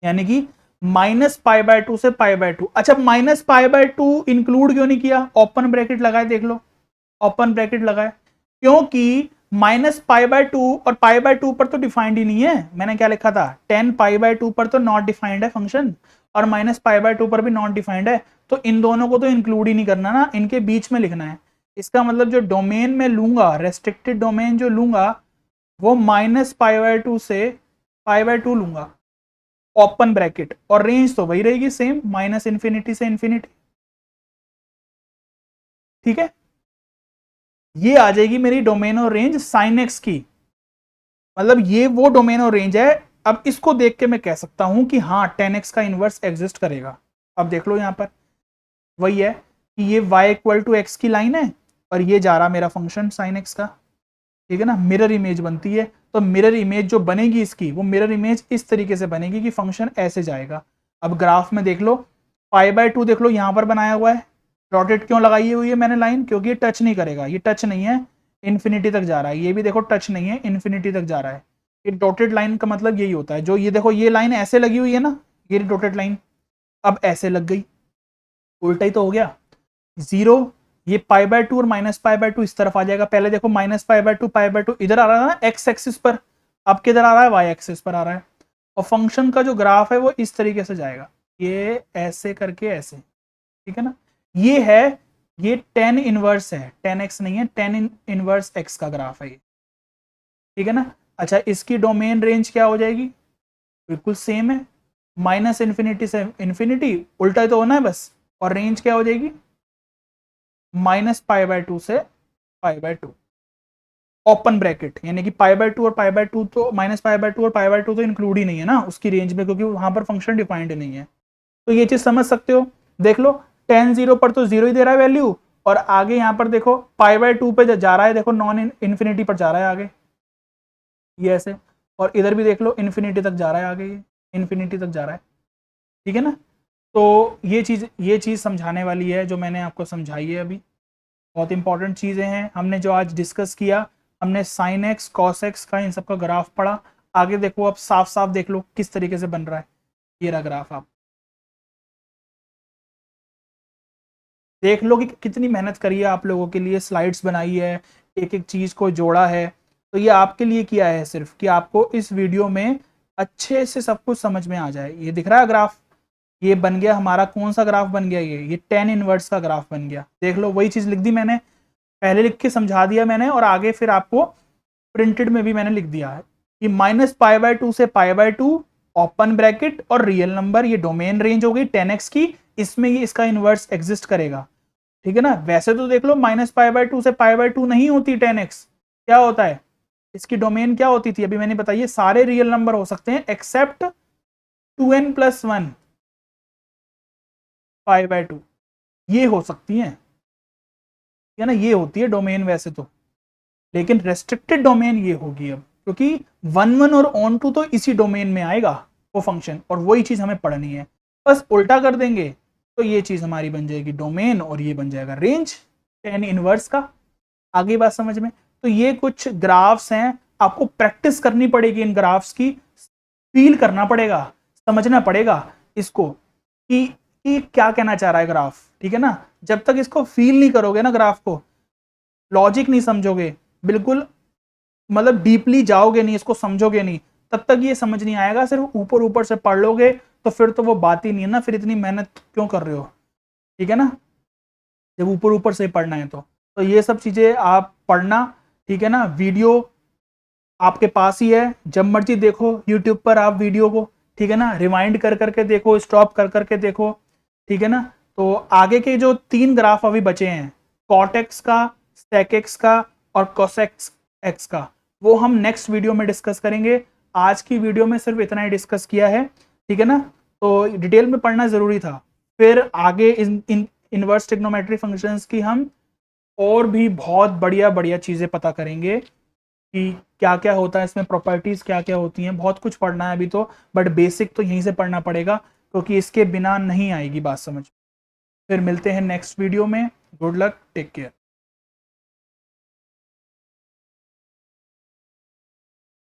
यानी कि -π/2 से π/2। अच्छा -π/2 इंक्लूड क्यों नहीं किया, ओपन ब्रैकेट लगाए, देख लो ओपन ब्रैकेट लगाए, क्योंकि माइनस पाई बाय 2 और पाई बाय 2 पर तो डिफाइंड ही नहीं है, मैंने क्या लिखा था, टेन पाई बाय 2 पर तो नॉट डिफाइंड है फंक्शन, और माइनस पाई बाय 2 पर भी नॉट डिफाइंड है, तो इन दोनों को तो इंक्लूड ही नहीं करना ना, इनके बीच में लिखना है। इसका मतलब जो डोमेन में लूंगा, रेस्ट्रिक्टेड डोमेन जो लूंगा वो माइनस पाई बाय 2 से पाई बाय 2 लूंगा, ओपन ब्रैकेट, और रेंज तो वही रहेगी सेम, माइनस इंफिनिटी से इंफिनिटी। ठीक है, ये आ जाएगी मेरी डोमेन और रेंज साइन एक्स की, मतलब ये वो डोमेन और रेंज है। अब इसको देख के मैं कह सकता हूं कि हाँ 10x का इनवर्स एग्जिस्ट करेगा। अब देख लो यहां पर वही है कि ये y इक्वल टू एक्स की लाइन है और ये जा रहा मेरा फंक्शन साइन एक्स का, ठीक है ना, मिरर इमेज बनती है। तो मिरर इमेज जो बनेगी इसकी, वो मिरर इमेज इस तरीके से बनेगी कि फंक्शन ऐसे जाएगा। अब ग्राफ में देख लो, पाई बाय 2 देख लो यहां पर बनाया हुआ है, डॉटेड क्यों लगाई हुई है मैंने लाइन, क्योंकि ये टच नहीं करेगा, ये टच नहीं है, इन्फिनिटी तक जा रहा है। ये भी देखो टच नहीं है, इन्फिनिटी तक जा रहा है। ये डॉटेड लाइन का मतलब यही होता है, जो ये देखो ये लाइन ऐसे लगी हुई है ना, ये डॉटेड लाइन अब ऐसे लग गई, उल्टा ही तो हो गया। जीरो, ये पाई बाय 2 और माइनस पाई बाय 2 इस तरफ आ जाएगा। पहले देखो माइनस पाई बाय 2 इधर आ रहा है ना एक्स एक्सिस पर, अब किधर आ रहा है, वाई एक्सिस पर आ रहा है। और फंक्शन का जो ग्राफ है वो इस तरीके से जाएगा, ये ऐसे करके ऐसे, ठीक है ना। ये है, ये 10 इनवर्स है, 10x नहीं है, 10 इनवर्स x का ग्राफ है ये, ठीक है ना। अच्छा, इसकी डोमेन रेंज क्या हो जाएगी, बिल्कुल सेम है, माइनस इन्फिनिटी से इन्फिनिटी, उल्टा ही तो होना है बस। और रेंज क्या हो जाएगी, माइनस पाई बाय 2 से पाई बाय 2, ओपन ब्रैकेट, यानी कि पाई बाय 2 और पाई बाय 2 तो, माइनस पाई बाय 2 और पाई बाय 2 तो इंक्लूड ही नहीं है ना उसकी रेंज में, क्योंकि वहां पर फंक्शन डिफाइंड नहीं है। तो ये चीज समझ सकते हो। देख लो 10 0 पर तो 0 ही दे रहा है वैल्यू, और आगे यहाँ पर देखो पाई बाय 2 पे जा रहा है, देखो नॉन इन्फिनिटी पर जा रहा है आगे, ये ऐसे, और इधर भी देख लो इन्फिनिटी तक जा रहा है आगे, ये इन्फिनिटी तक जा रहा है, ठीक है ना। तो ये चीज़ समझाने वाली है जो मैंने आपको समझाई है अभी, बहुत इंपॉर्टेंट चीज़ें हैं हमने जो आज डिस्कस किया। हमने साइन एक्स कॉस एक्स का इन सब का ग्राफ पढ़ा। आगे देखो, अब साफ साफ देख लो किस तरीके से बन रहा है, ये रहा ग्राफ, आप देख लो कि कितनी मेहनत करी है आप लोगों के लिए, स्लाइड्स बनाई है, एक एक चीज़ को जोड़ा है। तो ये आपके लिए किया है सिर्फ कि आपको इस वीडियो में अच्छे से सब कुछ समझ में आ जाए। ये दिख रहा है ग्राफ, ये बन गया हमारा, कौन सा ग्राफ बन गया, ये 10 इनवर्स का ग्राफ बन गया। देख लो वही चीज़ लिख दी मैंने, पहले लिख के समझा दिया मैंने, और आगे फिर आपको प्रिंटेड में भी मैंने लिख दिया है कि माइनस पाई बाय 2 से पाई बाय 2, ओपन ब्रैकेट और रियल नंबर, ये डोमेन रेंज हो गई 10x की, इसमें ये इसका इनवर्स एग्जिस्ट करेगा, ठीक है ना। वैसे तो देख लो माइनस पाई बाय 2 से पाई बाय 2 नहीं होती 10x, क्या होता है, इसकी डोमेन क्या होती थी अभी मैंने बताइए, सारे रियल नंबर हो सकते हैं एक्सेप्ट 2n+1 पाई बाय 2, ये हो सकती है, है ना, ये होती है डोमेन वैसे तो, लेकिन रेस्ट्रिक्टेड डोमेन ये होगी अब, क्योंकि 1 1 और ऑन टू तो इसी डोमेन में आएगा वो फंक्शन, और वही चीज हमें पढ़नी है। बस उल्टा कर देंगे तो ये चीज हमारी बन जाएगी डोमेन, और ये बन जाएगा रेंज 10 इनवर्स का। आगे बात समझ में। तो ये कुछ ग्राफ्स हैं, आपको प्रैक्टिस करनी पड़ेगी इन ग्राफ्स की, फील करना पड़ेगा, समझना पड़ेगा इसको कि क्या कहना चाह रहा है ग्राफ, ठीक है ना। जब तक इसको फील नहीं करोगे ना ग्राफ को, लॉजिक नहीं समझोगे, बिल्कुल मतलब डीपली जाओगे नहीं, इसको समझोगे नहीं, तब तक ये समझ नहीं आएगा। सिर्फ ऊपर ऊपर से पढ़ लोगे तो फिर तो वो बात ही नहीं है ना, फिर इतनी मेहनत क्यों कर रहे हो, ठीक है ना, जब ऊपर ऊपर से पढ़ना है तो ये सब चीज़ें आप पढ़ना, ठीक है ना। वीडियो आपके पास ही है, जब मर्जी देखो यूट्यूब पर आप वीडियो को, ठीक है ना, रिवाइंड कर करके देखो, स्टॉप कर करके देखो, ठीक है ना। तो आगे के जो 3 ग्राफ अभी बचे हैं, कॉट एक्स का, सेक एक्स का और कोसेक एक्स का, वो हम नेक्स्ट वीडियो में डिस्कस करेंगे। आज की वीडियो में सिर्फ इतना ही डिस्कस किया है, ठीक है ना। तो डिटेल में पढ़ना जरूरी था, फिर आगे इन इनवर्स ट्रिग्नोमेट्री फंक्शंस की हम और भी बहुत बढ़िया बढ़िया चीज़ें पता करेंगे कि क्या क्या होता है इसमें, प्रॉपर्टीज क्या क्या होती हैं, बहुत कुछ पढ़ना है अभी तो, बट बेसिक तो यहीं से पढ़ना पड़ेगा, क्योंकि इसके बिना नहीं आएगी बात समझ। फिर मिलते हैं नेक्स्ट वीडियो में, गुड लक, टेक केयर।